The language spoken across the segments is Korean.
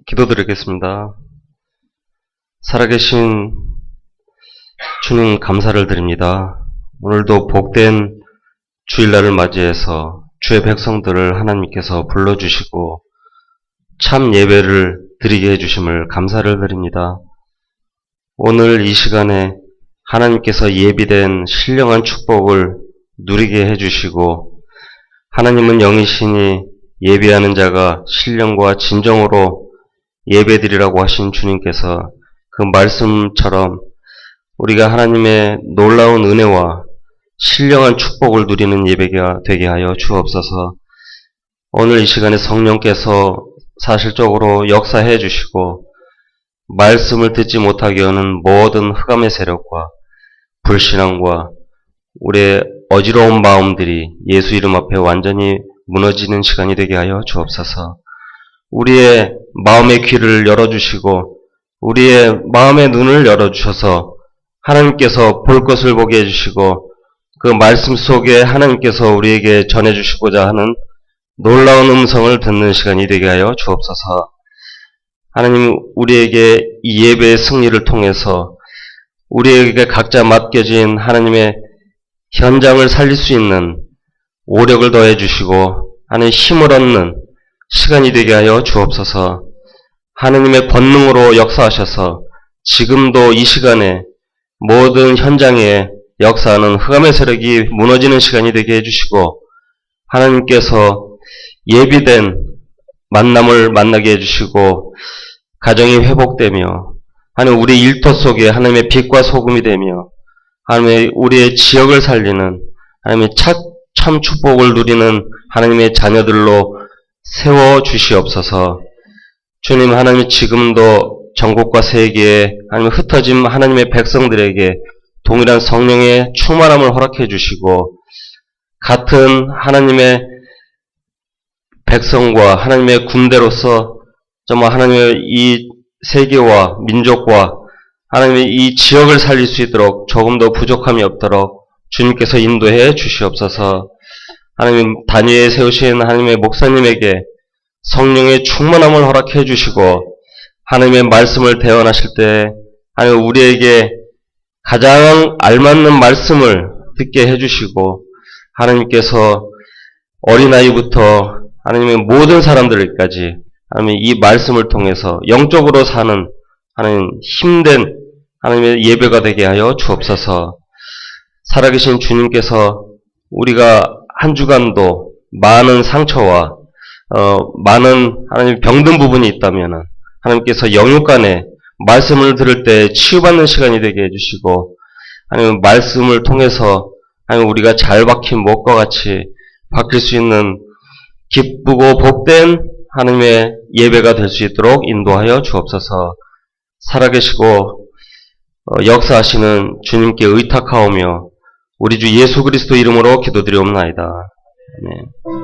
기도드리겠습니다. 살아계신 주님 감사를 드립니다. 오늘도 복된 주일날을 맞이해서 주의 백성들을 하나님께서 불러주시고 참 예배를 드리게 해주심을 감사를 드립니다. 오늘 이 시간에 하나님께서 예비된 신령한 축복을 누리게 해주시고 하나님은 영이시니 예비하는 자가 신령과 진정으로 예배드리라고 하신 주님께서 그 말씀처럼 우리가 하나님의 놀라운 은혜와 신령한 축복을 누리는 예배가 되게 하여 주옵소서. 오늘 이 시간에 성령께서 사실적으로 역사해 주시고 말씀을 듣지 못하게 하는 모든 흑암의 세력과 불신앙과 우리의 어지러운 마음들이 예수 이름 앞에 완전히 무너지는 시간이 되게 하여 주옵소서. 우리의 마음의 귀를 열어주시고 우리의 마음의 눈을 열어주셔서 하나님께서 볼 것을 보게 해주시고 그 말씀 속에 하나님께서 우리에게 전해주시고자 하는 놀라운 음성을 듣는 시간이 되게 하여 주옵소서. 하나님, 우리에게 이 예배의 승리를 통해서 우리에게 각자 맡겨진 하나님의 현장을 살릴 수 있는 오력을 더해 주시고 하나님 힘을 얻는 시간이 되게 하여 주옵소서. 하나님의 권능으로 역사하셔서 지금도 이 시간에 모든 현장에 역사하는 흑암의 세력이 무너지는 시간이 되게 해주시고 하나님께서 예비된 만남을 만나게 해주시고 가정이 회복되며 하나님 우리 일터 속에 하나님의 빛과 소금이 되며 하나님의 우리의 지역을 살리는 하나님의 참 축복을 누리는 하나님의 자녀들로 세워주시옵소서. 주님, 하나님 지금도 전국과 세계에 하나님 흩어진 하나님의 백성들에게 동일한 성령의 충만함을 허락해 주시고 같은 하나님의 백성과 하나님의 군대로서 정말 하나님의 이 세계와 민족과 하나님의 이 지역을 살릴 수 있도록 조금 더 부족함이 없도록 주님께서 인도해 주시옵소서. 하나님 단위에 세우신 하나님의 목사님에게 성령의 충만함을 허락해 주시고 하나님의 말씀을 대언하실 때 하나님 우리에게 가장 알맞는 말씀을 듣게 해주시고 하나님께서 어린아이부터 하나님의 모든 사람들까지 하나님 이 말씀을 통해서 영적으로 사는 하나님 힘든 하나님의 예배가 되게 하여 주옵소서. 살아계신 주님께서 우리가 한 주간도 많은 상처와 많은 하나님 병든 부분이 있다면 하나님께서 영육간에 말씀을 들을 때 치유받는 시간이 되게 해주시고 하나님 말씀을 통해서 하나님 우리가 잘 박힌 못과 같이 바뀔 수 있는 기쁘고 복된 하나님의 예배가 될 수 있도록 인도하여 주옵소서. 살아계시고 역사하시는 주님께 의탁하오며 우리 주 예수 그리스도 이름으로 기도드리옵나이다. 아멘.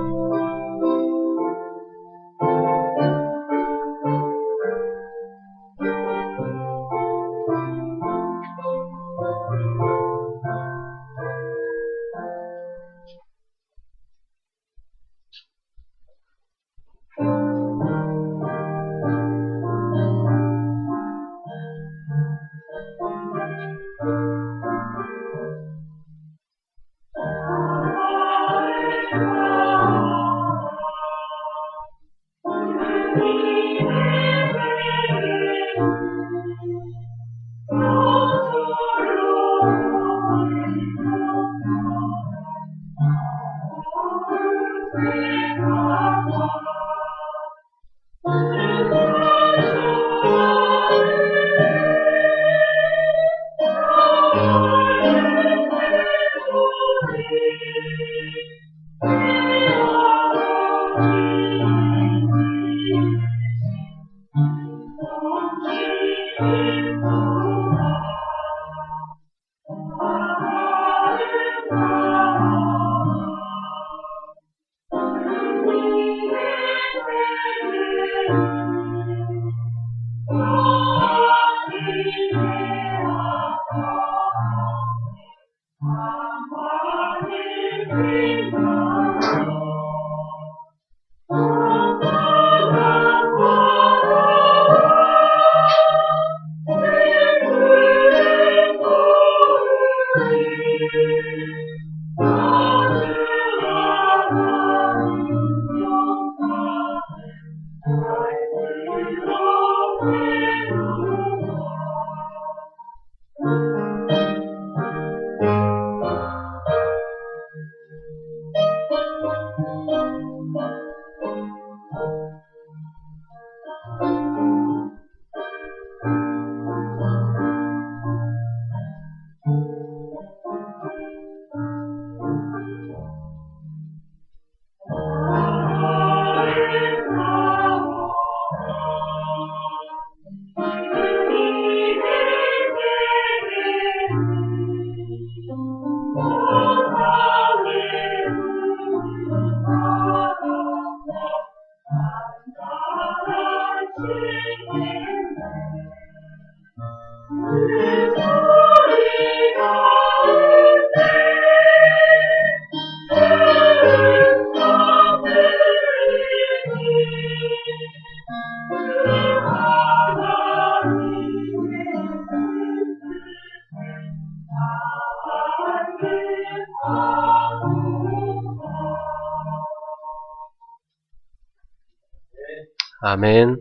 아멘.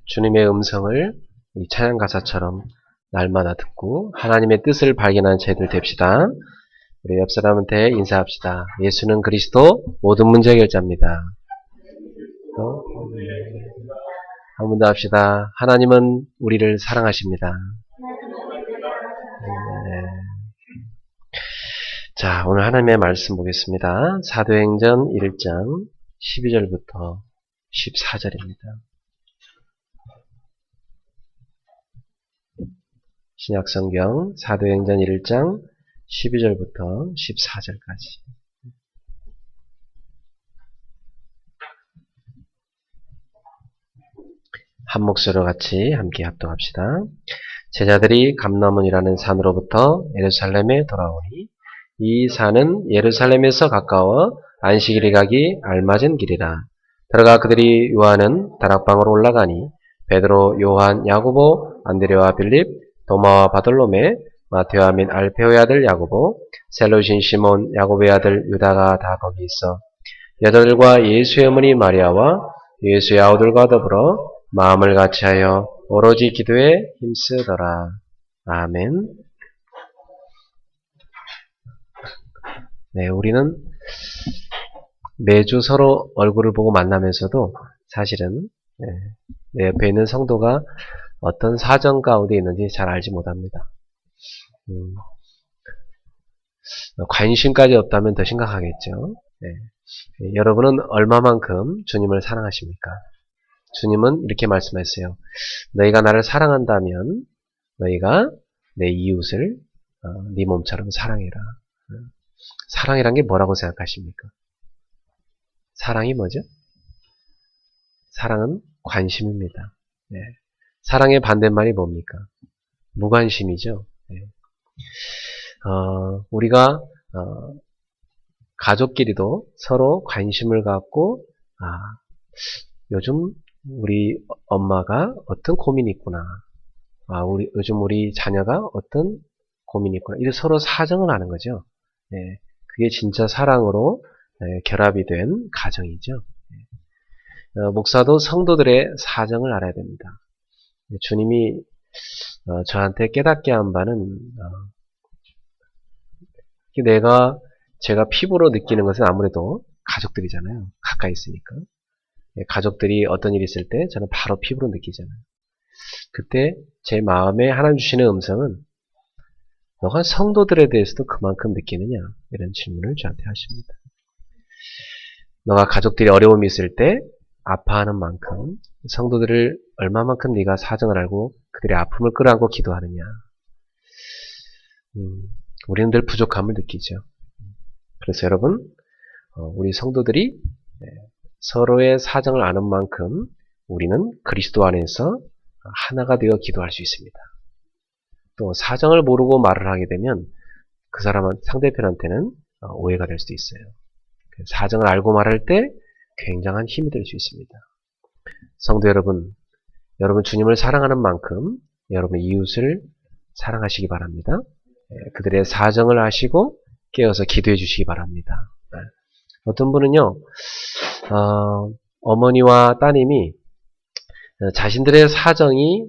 주님의 음성을 이 찬양 가사처럼 날마다 듣고 하나님의 뜻을 발견하는 저희들 됩시다. 우리 옆 사람한테 인사합시다. 예수는 그리스도 모든 문제 해결자입니다. 또 한 번 더 합시다. 하나님은 우리를 사랑하십니다. 자, 오늘 하나님의 말씀 보겠습니다. 사도행전 1장 12절부터 14절입니다. 신약성경 사도행전 1장 12절부터 14절까지. 한 목소리로 같이 함께 합독합시다. 제자들이 감람원이라는 산으로부터 예루살렘에 돌아오니 이 산은 예루살렘에서 가까워 안식일에 가기 알맞은 길이라. 들어가 그들이 요하는 다락방으로 올라가니 베드로, 요한, 야고보, 안드레와 빌립, 도마와 바돌로메, 마테오와 및 알페오의 아들 야고보, 셀로신 시몬, 야고보의 아들 유다가 다 거기 있어 여자들과 예수의 어머니 마리아와 예수의 아우들과 더불어 마음을 같이하여 오로지 기도에 힘쓰더라. 아멘. 네, 우리는 매주 서로 얼굴을 보고 만나면서도 사실은 내 옆에 있는 성도가 어떤 사정 가운데 있는지 잘 알지 못합니다. 관심까지 없다면 더 심각하겠죠. 여러분은 얼마만큼 주님을 사랑하십니까? 주님은 이렇게 말씀했어요. 너희가 나를 사랑한다면 너희가 내 이웃을 네 몸처럼 사랑해라. 사랑이란 게 뭐라고 생각하십니까? 사랑이 뭐죠? 사랑은 관심입니다. 네. 사랑의 반대말이 뭡니까? 무관심이죠. 네. 우리가 가족끼리도 서로 관심을 갖고 요즘 우리 엄마가 어떤 고민이 있구나. 요즘 우리 자녀가 어떤 고민이 있구나. 이렇게 서로 사정을 하는 거죠. 네. 그게 진짜 사랑으로 결합이 된 가정이죠. 목사도 성도들의 사정을 알아야 됩니다. 주님이 저한테 깨닫게 한 바는 제가 피부로 느끼는 것은 아무래도 가족들이잖아요. 가까이 있으니까. 가족들이 어떤 일이 있을 때 저는 바로 피부로 느끼잖아요. 그때 제 마음에 하나님 주시는 음성은 너가 성도들에 대해서도 그만큼 느끼느냐? 이런 질문을 저한테 하십니다. 너가 가족들이 어려움이 있을 때 아파하는 만큼 성도들을 얼마만큼 네가 사정을 알고 그들의 아픔을 끌어안고 기도하느냐. 우리는 늘 부족함을 느끼죠. 그래서 여러분, 우리 성도들이 서로의 사정을 아는 만큼 우리는 그리스도 안에서 하나가 되어 기도할 수 있습니다. 또 사정을 모르고 말을 하게 되면 그 상대편한테는 오해가 될 수도 있어요. 사정을 알고 말할 때 굉장한 힘이 될 수 있습니다. 성도 여러분 주님을 사랑하는 만큼 여러분 이웃을 사랑하시기 바랍니다. 그들의 사정을 아시고 깨어서 기도해 주시기 바랍니다. 어떤 분은요, 어머니와 따님이 자신들의 사정이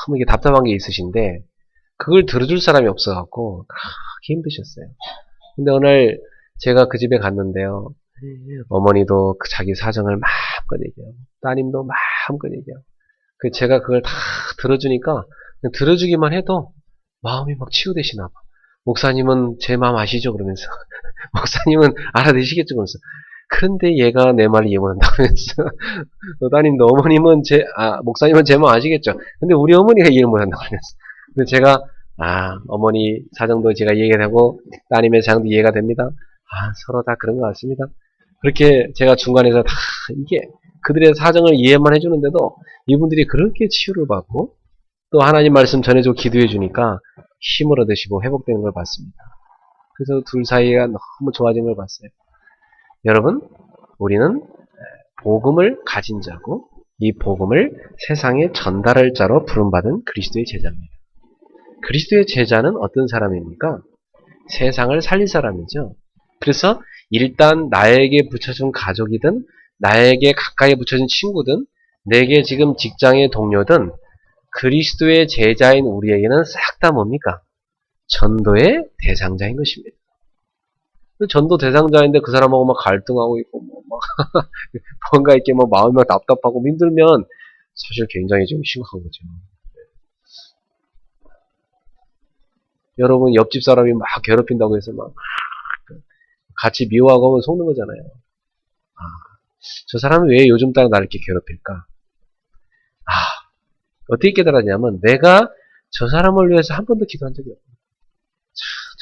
너무 이게 답답한 게 있으신데 그걸 들어줄 사람이 없어갖고 그렇게 힘드셨어요. 근데 오늘 제가 그 집에 갔는데요. 어머니도 자기 사정을 마음껏 얘기하고 따님도 마음껏 얘기하고 제가 그걸 다 들어주니까 들어주기만 해도 마음이 막 치유되시나 봐. 목사님은 제 마음 아시죠? 그러면서 목사님은 알아내시겠죠? 그러면서 그런데 얘가 내 말을 이해 못한다고 그러면서 따님도 어머님은 목사님은 제 마음 아시겠죠? 근데 우리 어머니가 이해 못한다고 그러면서 근데 제가 어머니 사정도 제가 이해가 되고 따님의 사정도 이해가 됩니다. 서로 다 그런 것 같습니다. 그렇게 제가 중간에서 다 이게 그들의 사정을 이해만 해주는데도 이분들이 그렇게 치유를 받고 또 하나님 말씀 전해주고 기도해 주니까 힘을 얻으시고 회복되는 걸 봤습니다. 그래서 둘 사이가 너무 좋아진 걸 봤어요. 여러분, 우리는 복음을 가진 자고 이 복음을 세상에 전달할 자로 부름받은 그리스도의 제자입니다. 그리스도의 제자는 어떤 사람입니까? 세상을 살릴 사람이죠. 그래서 일단 나에게 붙여준 가족이든 나에게 가까이 붙여진 친구든 내게 지금 직장의 동료든 그리스도의 제자인 우리에게는 싹 다 뭡니까? 전도의 대상자인 것입니다. 전도 대상자인데 그 사람하고 막 갈등하고 있고 막 뭔가 이렇게 뭐 마음이 막 답답하고 힘들면 사실 굉장히 좀 심각한 거죠. 여러분 옆집 사람이 막 괴롭힌다고 해서 막 같이 미워하고 하면 속는 거잖아요. 아, 저 사람은 왜 요즘 따라 나를 이렇게 괴롭힐까? 아, 어떻게 깨달았냐면 내가 저 사람을 위해서 한 번도 기도한 적이 없어요.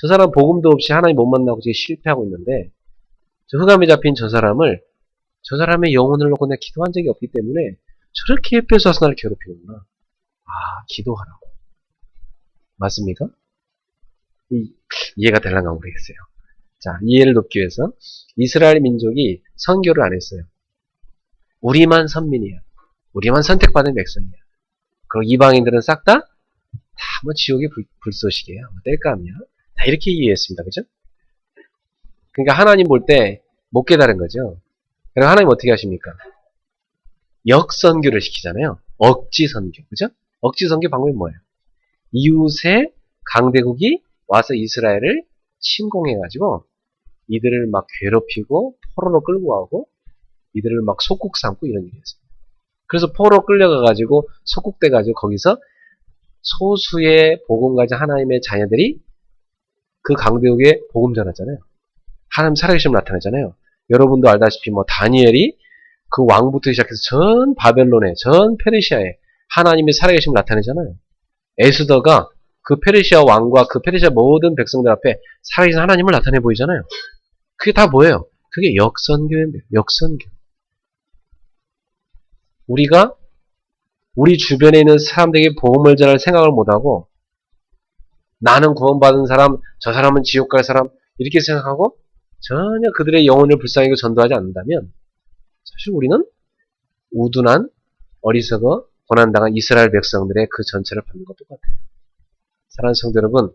저 사람 복음도 없이 하나님 못 만나고 지금 실패하고 있는데 저 흑암에 잡힌 저 사람의 영혼을 놓고 내가 기도한 적이 없기 때문에 저렇게 햇볕에 와서 나를 괴롭히는구나. 아, 기도하라고. 맞습니까? 이해가 될랑가 모르겠어요. 자, 이해를 돕기 위해서 이스라엘 민족이 선교를 안 했어요. 우리만 선민이야. 우리만 선택받은 백성이야. 그리고 이방인들은 싹 다 뭐 지옥의 불쏘시개야. 뭐 땔감이야. 다 이렇게 이해했습니다. 그죠? 그러니까 하나님 볼 때 못 깨달은 거죠. 그럼 하나님 어떻게 하십니까? 역선교를 시키잖아요. 억지선교. 그죠? 억지선교 방법이 뭐예요? 이웃의 강대국이 와서 이스라엘을 침공해가지고 이들을 막 괴롭히고 포로로 끌고 가고 이들을 막 속국 삼고 이런 일이었어요. 그래서 포로 끌려가가지고 속국돼가지고 거기서 소수의 복음 가진 하나님의 자녀들이 그 강대국에 복음 전하잖아요. 하나님 살아계심을 나타내잖아요. 여러분도 알다시피 뭐 다니엘이 그 왕부터 시작해서 전 바벨론에 전 페르시아에 하나님의 살아계심을 나타내잖아요. 에스더가 그 페르시아 왕과 그 페르시아 모든 백성들 앞에 살아계신 하나님을 나타내 보이잖아요. 그게 다 뭐예요? 그게 역선교입니다. 역선교. 우리가 우리 주변에 있는 사람들에게 복음을 전할 생각을 못하고 나는 구원받은 사람, 저 사람은 지옥 갈 사람 이렇게 생각하고 전혀 그들의 영혼을 불쌍히 전도하지 않는다면 사실 우리는 우둔한 어리석어 고난당한 이스라엘 백성들의 그 전체를 받는 것 똑같아요. 사랑하는 성도 여러분,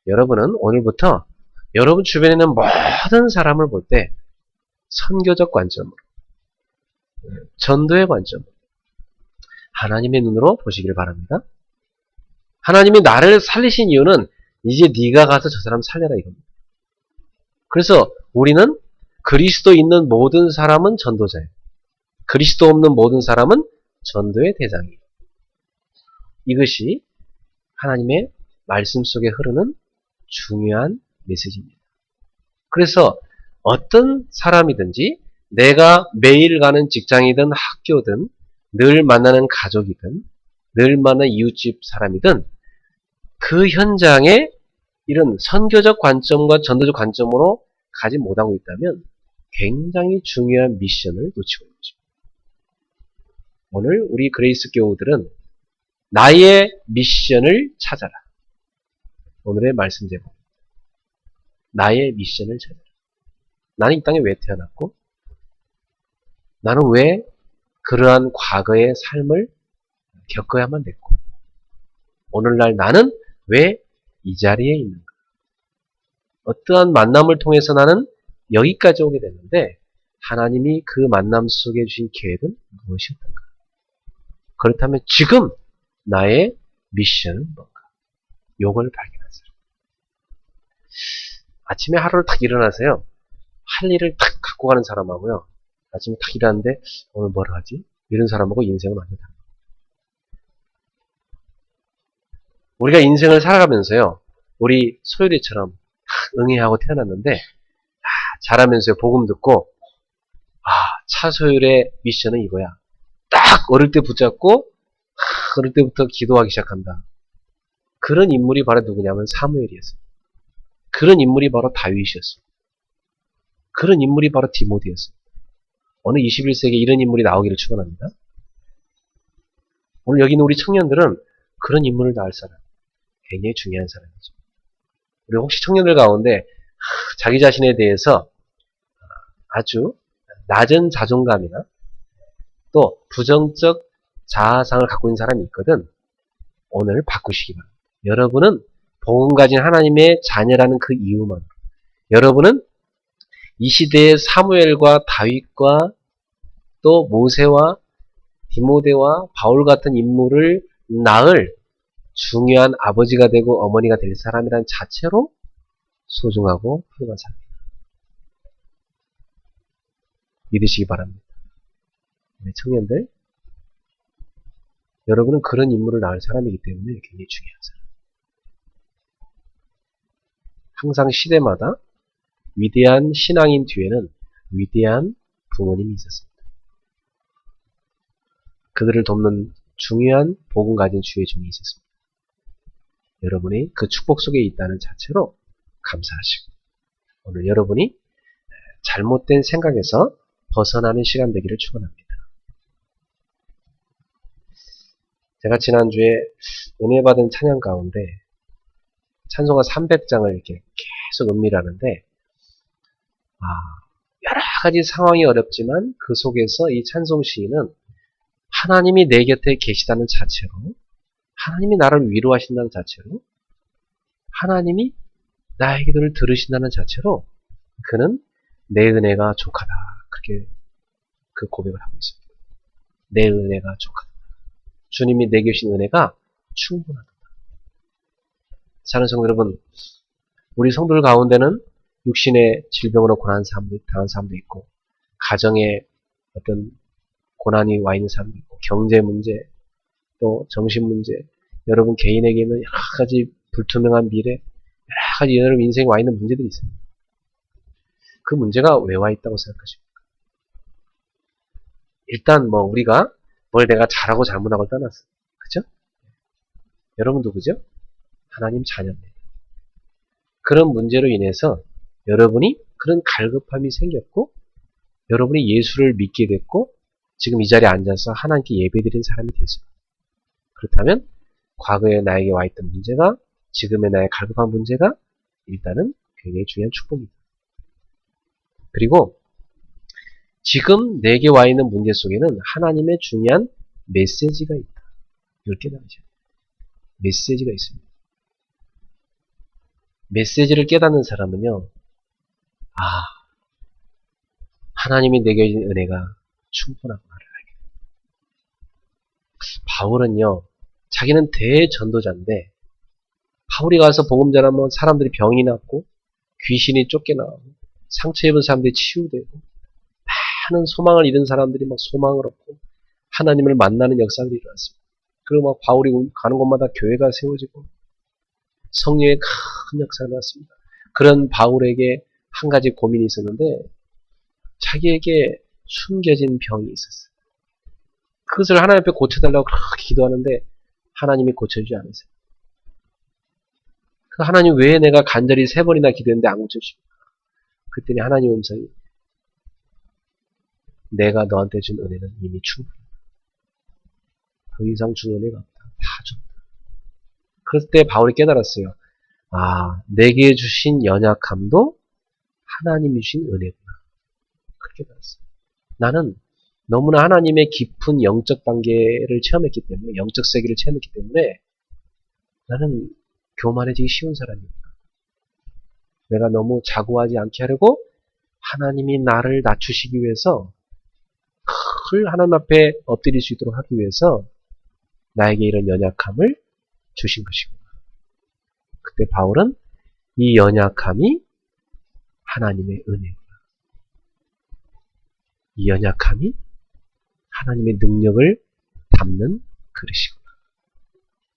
여러분은 오늘부터 여러분 주변에 있는 모든 사람을 볼 때 선교적 관점으로 전도의 관점으로 하나님의 눈으로 보시길 바랍니다. 하나님이 나를 살리신 이유는 이제 네가 가서 저 사람 살려라 이겁니다. 그래서 우리는 그리스도 있는 모든 사람은 전도자예요. 그리스도 없는 모든 사람은 전도의 대상이에요. 이것이 하나님의 말씀 속에 흐르는 중요한 메시지입니다. 그래서 어떤 사람이든지 내가 매일 가는 직장이든 학교든 늘 만나는 가족이든 늘 만나는 이웃집 사람이든 그 현장에 이런 선교적 관점과 전도적 관점으로 가지 못하고 있다면 굉장히 중요한 미션을 놓치고 있는 것입니다. 오늘 우리 그레이스 교우들은 나의 미션을 찾아라. 오늘의 말씀 제목. 나의 미션을 찾아라. 나는 이 땅에 왜 태어났고 나는 왜 그러한 과거의 삶을 겪어야만 됐고 오늘날 나는 왜 이 자리에 있는가? 어떠한 만남을 통해서 나는 여기까지 오게 됐는데 하나님이 그 만남 속에 주신 계획은 무엇이었던가? 그렇다면 지금 나의 미션은 뭔가? 요걸 발견하세요. 아침에 하루를 탁 일어나세요. 할 일을 탁 갖고 가는 사람하고요. 아침에 탁 일어났는데 오늘 뭘 하지? 이런 사람하고 인생은 완전 다릅니다. 우리가 인생을 살아가면서요. 우리 소율이처럼 응애하고 태어났는데 자라면서 복음 듣고 차소율의 미션은 이거야. 딱 어릴 때 붙잡고 어릴 때부터 기도하기 시작한다. 그런 인물이 바로 누구냐면 사무엘이었어요. 그런 인물이 바로 다윗이었어요. 그런 인물이 바로 디모데였어요. 어느 21세기에 이런 인물이 나오기를 축원합니다. 오늘 여기 있는 우리 청년들은 그런 인물을 낳을 사람. 굉장히 중요한 사람이죠. 우리 혹시 청년들 가운데 자기 자신에 대해서 아주 낮은 자존감이나 또 부정적 자아상을 갖고 있는 사람이 있거든. 오늘 바꾸시기 바랍니다. 여러분은 복음 가진 하나님의 자녀라는 그 이유만으로 여러분은 이 시대의 사무엘과 다윗과 또 모세와 디모데와 바울 같은 인물을 낳을 중요한 아버지가 되고 어머니가 될 사람이란 자체로 소중하고 훌륭한 사람입니다. 믿으시기 바랍니다. 우리 청년들, 여러분은 그런 인물을 낳을 사람이기 때문에 굉장히 중요한 사람. 항상 시대마다 위대한 신앙인 뒤에는 위대한 부모님이 있었습니다. 그들을 돕는 중요한 복음 가진 주의 종이 있었습니다. 여러분이 그 축복 속에 있다는 자체로 감사하시고, 오늘 여러분이 잘못된 생각에서 벗어나는 시간 되기를 축원합니다. 제가 지난주에 은혜 받은 찬양 가운데 찬송가 300장을 이렇게 계속 음미하는데, 여러 가지 상황이 어렵지만 그 속에서 이 찬송 시인은 하나님이 내 곁에 계시다는 자체로, 하나님이 나를 위로하신다는 자체로, 하나님이 나의 기도를 들으신다는 자체로 그는 내 은혜가 족하다, 그렇게 그 고백을 하고 있습니다. 내 은혜가 족하다. 주님이 내게 주신 은혜가 충분하다. 사랑하는 성도 여러분, 우리 성도들 가운데는 육신의 질병으로 고난한 사람도, 당한 사람도 있고, 가정에 어떤 고난이 와 있는 사람도 있고, 경제 문제, 또 정신 문제, 여러분 개인에게는 여러 가지 불투명한 미래, 여러 가지 여러분 인생에 와 있는 문제들이 있습니다. 그 문제가 왜 와 있다고 생각하십니까? 일단 우리가 뭘 내가 잘하고 잘못하고 떠났어. 그죠? 여러분도 그죠? 하나님 자녀입니다. 그런 문제로 인해서 여러분이 그런 갈급함이 생겼고, 여러분이 예수를 믿게 됐고, 지금 이 자리에 앉아서 하나님께 예배드린 사람이 됐어요. 그렇다면 과거에 나에게 와 있던 문제가, 지금의 나의 갈급한 문제가 일단은 굉장히 중요한 축복입니다. 그리고 지금 내게 와 있는 문제 속에는 하나님의 중요한 메시지가 있다. 이걸 깨달으셔야 돼요. 메시지가 있습니다. 메시지를 깨닫는 사람은요, 하나님이 내게 주신 은혜가 충분하구나를 알게 돼요. 바울은요, 자기는 대전도자인데, 바울이 가서 복음 전하면 사람들이 병이 났고, 귀신이 쫓겨나고, 상처 입은 사람들이 치유되고, 많은 소망을 잃은 사람들이 막 소망을 얻고, 하나님을 만나는 역사들이 일어났습니다. 그리고 막 바울이 가는 곳마다 교회가 세워지고, 성령의 큰 역사가 났습니다. 그런 바울에게 한 가지 고민이 있었는데, 자기에게 숨겨진 병이 있었어요. 그것을 하나님 앞에 고쳐달라고 그렇게 기도하는데 하나님이 고쳐주지 않으세요. 그 하나님 왜 내가 간절히 3번이나 기도했는데 안 고쳐주십니까? 그랬더니 하나님 음성이, 내가 너한테 준 은혜는 이미 충분하다. 더 이상 줄 은혜가 없다. 다 줬다. 그럴 때 바울이 깨달았어요. 내게 주신 연약함도 하나님이 주신 은혜구나. 그렇게 깨달았어요. 나는 너무나 하나님의 깊은 영적 단계를 체험했기 때문에, 영적 세계를 체험했기 때문에 나는 교만해지기 쉬운 사람입니다. 내가 너무 자고하지 않게 하려고 하나님이 나를 낮추시기 위해서, 늘 하나님 앞에 엎드릴 수 있도록 하기 위해서 나에게 이런 연약함을 주신 것이구나. 그때 바울은 이 연약함이 하나님의 은혜구나. 이 연약함이 하나님의 능력을 담는 그릇이구나.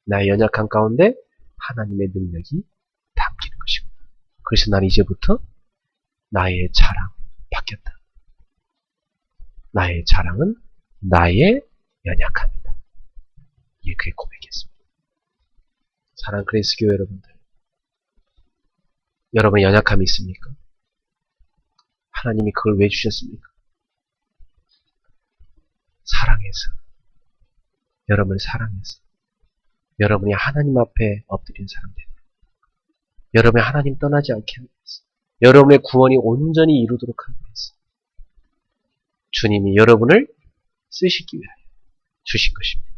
나의 연약함 가운데 하나님의 능력이 담기는 것이구나. 그래서 난 이제부터 나의 자랑 바뀌었다. 나의 자랑은 나의 연약함이다. 이게 그의 고백이었습니다. 사랑하는 그레이스 교회 여러분들, 여러분의 연약함이 있습니까? 하나님이 그걸 왜 주셨습니까? 사랑해서, 여러분을 사랑해서, 여러분이 하나님 앞에 엎드린 사람 되도록, 여러분이 하나님 떠나지 않게 하기 위해서, 여러분의 구원이 온전히 이루도록 하기 위해서 주님이 여러분을 쓰시기 위하여 주신 것입니다.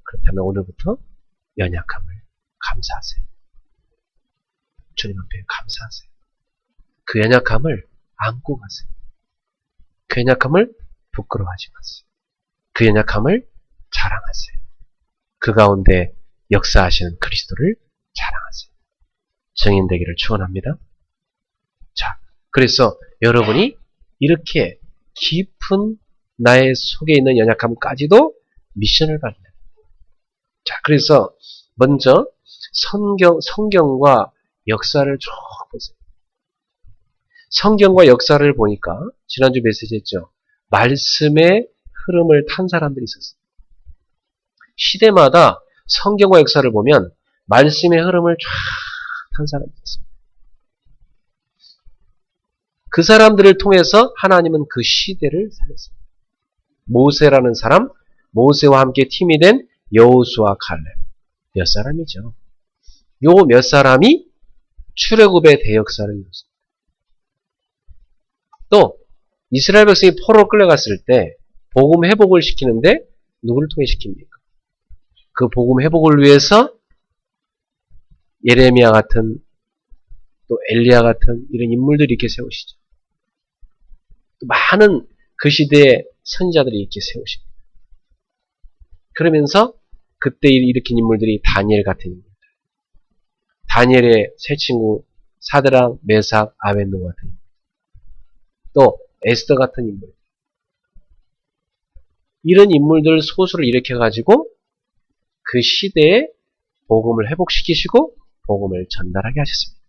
그렇다면 오늘부터 연약함을 감사하세요. 주님 앞에 감사하세요. 그 연약함을 안고 가세요. 그 연약함을 부끄러워하지 마세요. 그 연약함을 자랑하세요. 그 가운데 역사하시는 그리스도를 자랑하세요. 증인되기를 축원합니다. 자, 그래서 여러분이 이렇게 깊은 나의 속에 있는 연약함까지도 미션을 받는. 자, 그래서 먼저 성경과 역사를 쭉 보세요. 성경과 역사를 보니까 지난주 메시지 했죠. 말씀의 흐름을 탄 사람들이 있었어요. 시대마다 성경과 역사를 보면 말씀의 흐름을 쫙 탄 사람들이 있었어요. 그 사람들을 통해서 하나님은 그 시대를 살렸어요. 모세라는 사람, 모세와 함께 팀이 된 여호수아 갈렙 몇 사람이죠. 요 몇 사람이 출애굽의 대역사를 이뤘습니다. 또 이스라엘 백성이 포로로 끌려갔을 때 복음 회복을 시키는데 누구를 통해 시킵니까? 그 복음 회복을 위해서 예레미야 같은 또 엘리야 같은 이런 인물들이 이렇게 세우시죠. 또 많은 그 시대의 선지자들이 이렇게 세우십니다. 그러면서 그때 일으킨 인물들이 다니엘 같은 인물들, 다니엘의 세 친구 사드락, 메삭, 아벤노고 같은 인물, 또 에스더 같은 인물, 이런 인물들 소수를 일으켜가지고 그 시대에 복음을 회복시키시고 복음을 전달하게 하셨습니다.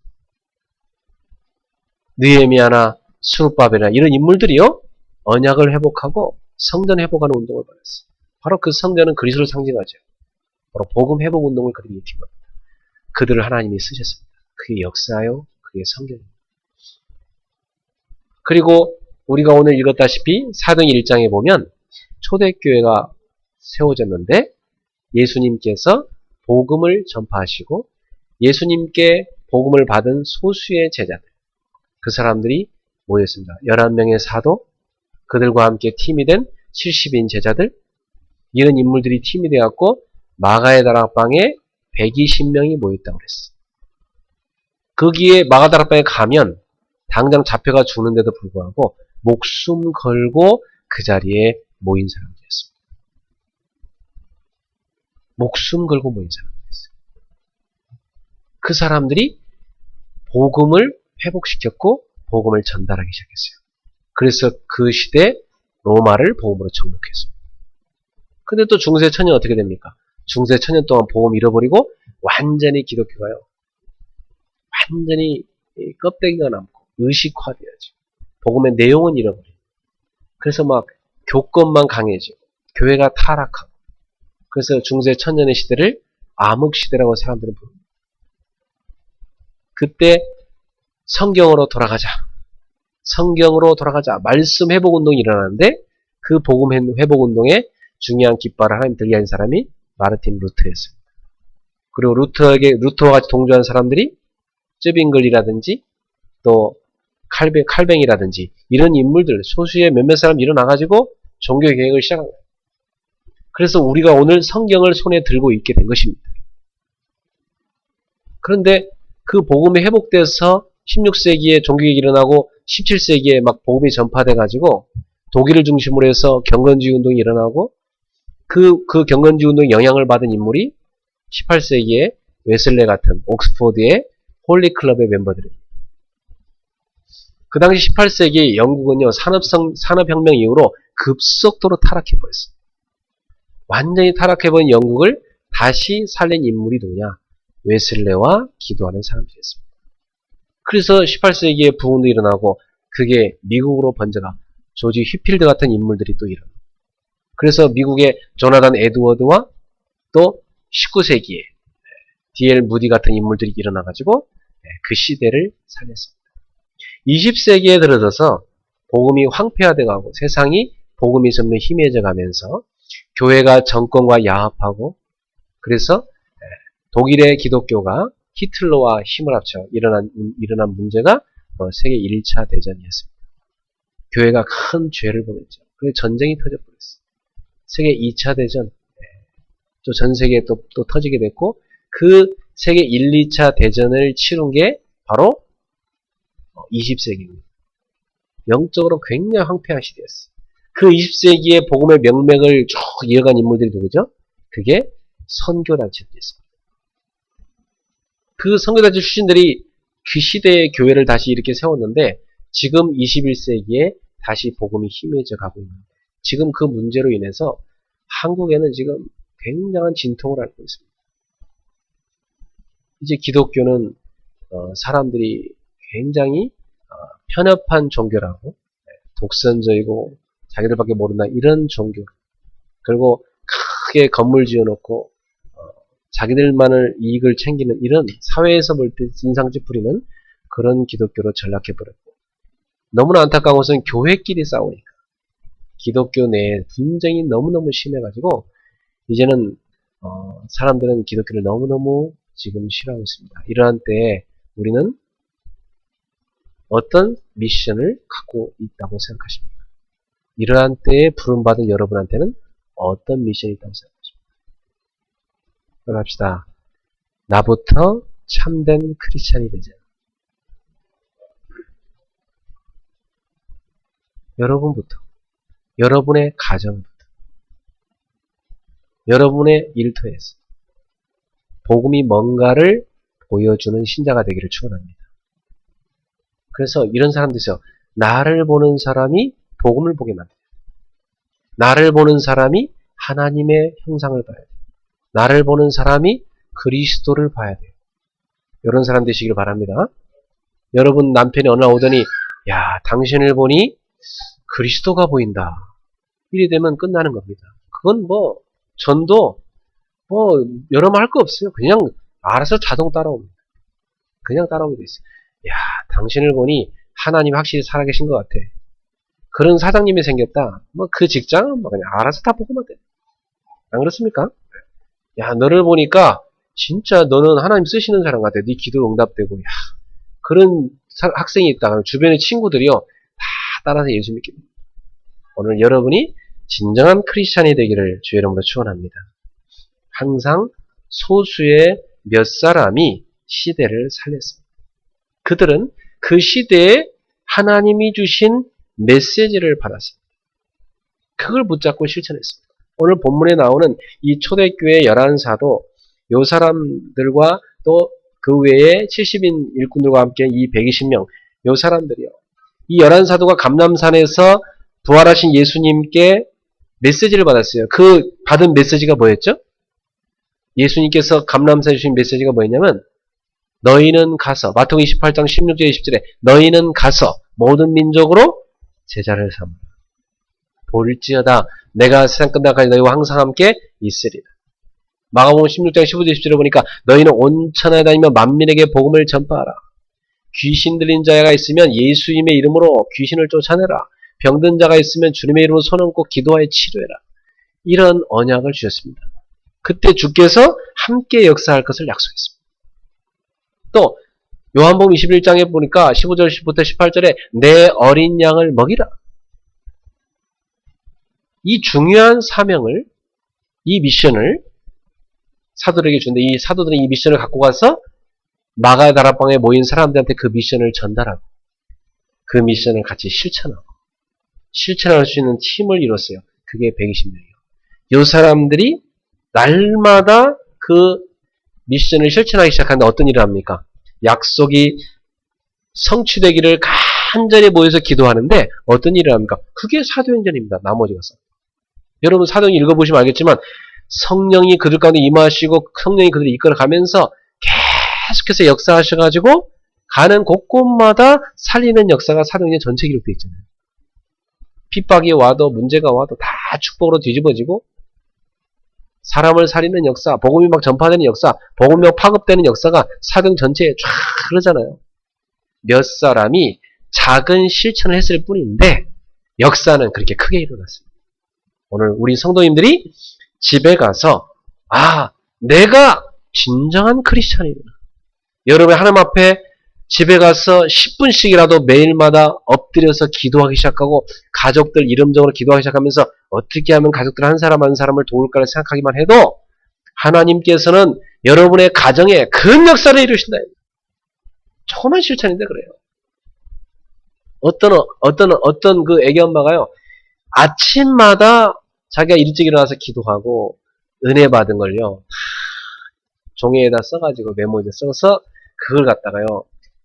느헤미야나 스룹바벨이나 이런 인물들이요, 언약을 회복하고 성전 회복하는 운동을 벌였어요. 바로 그 성전은 그리스도를 상징하죠. 바로 복음 회복 운동을 그들이 일으킨 겁니다. 그들을 하나님이 쓰셨습니다. 그게 역사요, 그게 성경입니다. 그리고 우리가 오늘 읽었다시피 사도행 1장에 보면 초대교회가 세워졌는데 예수님께서 복음을 전파하시고 예수님께 복음을 받은 소수의 제자들, 그 사람들이 모였습니다. 11명의 사도, 그들과 함께 팀이 된 70인 제자들, 이런 인물들이 팀이 되었고 마가의 다락방에 120명이 모였다고 그랬어요. 거기에 마가 다락방에 가면 당장 잡혀가 죽는데도 불구하고 목숨 걸고 그 자리에 모인 사람들이었습니다. 목숨 걸고 모인 사람들이었어요. 그 사람들이 복음을 회복시켰고 복음을 전달하기 시작했어요. 그래서 그 시대 로마를 복음으로 정복했습니다. 근데 또 중세 천년 어떻게 됩니까? 중세 천년 동안 복음 잃어버리고 완전히 기독교가요, 완전히 껍데기가 남고 의식화되어져. 복음의 내용은 잃어버려요. 그래서 막 교권만 강해지고 교회가 타락하고, 그래서 중세 천년의 시대를 암흑시대라고 사람들은 부릅니다. 그때 성경으로 돌아가자, 성경으로 돌아가자, 말씀 회복운동이 일어나는데 그 복음 회복운동에 중요한 깃발을 하나님 들게 한 사람이 마르틴 루터였습니다. 그리고 루터와 같이 동조한 사람들이 쯔빙글이라든지 또 칼뱅이라든지 이런 인물들, 소수의 몇몇 사람 일어나가지고 종교 개혁을 시작한 거예요. 그래서 우리가 오늘 성경을 손에 들고 있게 된 것입니다. 그런데 그 복음이 회복돼서 16세기에 종교개혁이 일어나고 17세기에 막 복음이 전파돼가지고 독일을 중심으로 해서 경건주의 운동이 일어나고 그 경건주의 운동에 영향을 받은 인물이 18세기에 웨슬레 같은 옥스포드의 홀리클럽의 멤버들입니다. 그 당시 18세기 영국은요, 산업혁명 이후로 급속도로 타락해버렸어요. 완전히 타락해버린 영국을 다시 살린 인물이 누구냐? 웨슬레와 기도하는 사람들이었습니다. 그래서 18세기에 부흥도 일어나고 그게 미국으로 번져가 조지 휘필드 같은 인물들이 또 일어나고, 그래서 미국의 조나단 에드워드와 또 19세기에 D.L. 무디 같은 인물들이 일어나가지고 그 시대를 살렸습니다. 20세기에 들어서서 복음이 황폐화돼가고 세상이 복음이 점점 희미해져 가면서 교회가 정권과 야합하고, 그래서 독일의 기독교가 히틀러와 힘을 합쳐 일어난 문제가 세계 1차 대전이었습니다. 교회가 큰 죄를 범했죠. 그래서 전쟁이 터져버렸어요. 세계 2차 대전, 또 전 세계에 또 터지게 됐고, 그 세계 1, 2차 대전을 치른 게 바로 20세기입니다. 영적으로 굉장히 황폐한 시대였어요. 그 20세기의 복음의 명맥을 쭉 이어간 인물들이 누구죠? 그게 선교단체들이었습니다. 그 선교단체 출신들이 그 시대의 교회를 다시 이렇게 세웠는데 지금 21세기에 다시 복음이 희미해져 가고 있는 지금 그 문제로 인해서 한국에는 지금 굉장한 진통을 앓고 있습니다. 이제 기독교는 사람들이 굉장히 편협한 종교라고 독선적이고 자기들밖에 모른다 이런 종교 그리고 크게 건물 지어놓고 자기들만을 이익을 챙기는 이런 사회에서 볼 때 인상 찌푸리는 그런 기독교로 전락해버렸고 너무나 안타까운 것은 교회끼리 싸우니까 기독교 내에 분쟁이 너무너무 심해가지고 이제는 사람들은 기독교를 너무너무 지금 싫어하고 있습니다. 이러한 때에 우리는 어떤 미션을 갖고 있다고 생각하십니까? 이러한 때에 부름받은 여러분한테는 어떤 미션이 있다고 생각하십니까? 그럽시다. 나부터 참된 크리스찬이 되자. 여러분부터, 여러분의 가정부터, 여러분의 일터에서 복음이 뭔가를 보여주는 신자가 되기를 축원합니다. 그래서 이런 사람도 있어요. 나를 보는 사람이 복음을 보게 만들어요. 나를 보는 사람이 하나님의 형상을 봐야 돼요. 나를 보는 사람이 그리스도를 봐야 돼요. 이런 사람 되시길 바랍니다. 여러분 남편이 어느 날 오더니 야 당신을 보니 그리스도가 보인다. 이래 되면 끝나는 겁니다. 그건 뭐 전도 뭐 여러 말 할 거 없어요. 그냥 알아서 자동 따라옵니다. 그냥 따라오게 돼 있어요. 야 당신을 보니 하나님 확실히 살아계신 것 같아. 그런 사장님이 생겼다. 뭐 그 직장은 뭐 그냥 알아서 다 보고만 돼. 안 그렇습니까? 야 너를 보니까 진짜 너는 하나님 쓰시는 사람 같아. 네 기도 응답되고. 야 그런 학생이 있다. 주변의 친구들이요 다 따라서 예수 믿게 됩니다. 오늘 여러분이 진정한 크리스찬이 되기를 주의 이름으로 축원합니다. 항상 소수의 몇 사람이 시대를 살렸습니다. 그들은 그 시대에 하나님이 주신 메시지를 받았습니다. 그걸 붙잡고 실천했습니다. 오늘 본문에 나오는 이 초대교회 11사도 요 사람들과 또 그 외에 70인 일꾼들과 함께 이 120명 요 사람들이요. 이 11사도가 감람산에서 부활하신 예수님께 메시지를 받았어요. 그 받은 메시지가 뭐였죠? 예수님께서 감람산에 주신 메시지가 뭐였냐면 너희는 가서 마태복음 28장 16절 20절에 너희는 가서 모든 민족으로 제자를 삼으라. 볼지어다 내가 세상 끝날까지 너희와 항상 함께 있으리라. 마가복음 16장 15절 20절에 보니까 너희는 온 천하에 다니며 만민에게 복음을 전파하라. 귀신 들린 자가 있으면 예수님의 이름으로 귀신을 쫓아내라. 병든 자가 있으면 주님의 이름으로 손 얹고 기도하여 치료해라. 이런 언약을 주셨습니다. 그때 주께서 함께 역사할 것을 약속했습니다. 또 요한복음 21장에 보니까 15절부터 18절에 내 어린 양을 먹이라. 이 중요한 사명을 이 미션을 사도들에게 주는데 이 사도들은 이 미션을 갖고 가서 마가 다락방에 모인 사람들한테 그 미션을 전달하고 그 미션을 같이 실천할 수 있는 팀을 이뤘어요. 그게 120명이에요. 이 사람들이 날마다 그 미션을 실천하기 시작하는데 어떤 일을 합니까? 약속이 성취되기를 간절히 모여서 기도하는데 어떤 일을 합니까? 그게 사도행전입니다. 나머지가. 여러분 사도행전 읽어보시면 알겠지만 성령이 그들 가운데 임하시고 성령이 그들을 이끌어가면서 계속해서 역사하셔가지고 가는 곳곳마다 살리는 역사가 사도행전 전체 기록되어 있잖아요. 핍박이 와도 문제가 와도 다 축복으로 뒤집어지고 사람을 살리는 역사, 복음이 막 전파되는 역사, 복음이 파급되는 역사가 사도행 전체에 쫙 흐르잖아요. 몇 사람이 작은 실천을 했을 뿐인데 역사는 그렇게 크게 일어났습니다. 오늘 우리 성도님들이 집에 가서 내가 진정한 크리스찬이구나. 여러분 하나님 앞에 집에 가서 10분씩이라도 매일마다 엎드려서 기도하기 시작하고 가족들 이름적으로 기도하기 시작하면서 어떻게 하면 가족들 한 사람 한 사람을 도울까를 생각하기만 해도 하나님께서는 여러분의 가정에 큰 역사를 이루신다. 조그만 실천인데 그래요. 어떤 그 애기 엄마가요. 아침마다 자기가 일찍 일어나서 기도하고 은혜 받은 걸요. 종이에다 써가지고 메모지에 써서 그걸 갖다가요.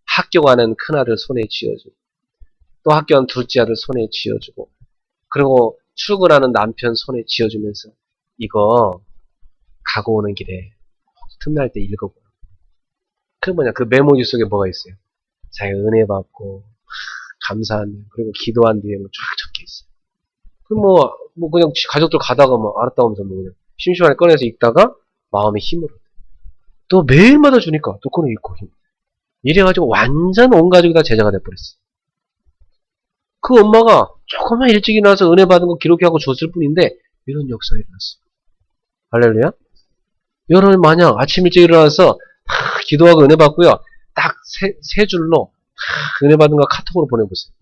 학교 가는 큰아들 손에 쥐어주고 또 학교 가는 둘째 아들 손에 쥐어주고 그리고 출근하는 남편 손에 쥐어주면서 이거 가고 오는 길에 틈날 때 읽어보라. 그 뭐냐 그 메모지 속에 뭐가 있어요? 자기가 은혜 받고 감사한 그리고 기도한 뒤에 뭐 쫙 적혀 있어요. 그럼 뭐 그냥 가족들 가다가 뭐 알았다 하면서 뭐 그냥 심심하게 꺼내서 읽다가 마음의 힘으로 또 매일마다 주니까 또 꺼내 읽고 힘. 이래가지고 완전 온 가족이 다 제자가 돼버렸어. 그 엄마가 조금만 일찍 일어나서 은혜 받은 거 기록하고 줬을 뿐인데 이런 역사가 일어났어. 할렐루야. 여러분 만약 아침 일찍 일어나서 기도하고 은혜 받고요. 딱 세 줄로 은혜 받은 거 카톡으로 보내보세요.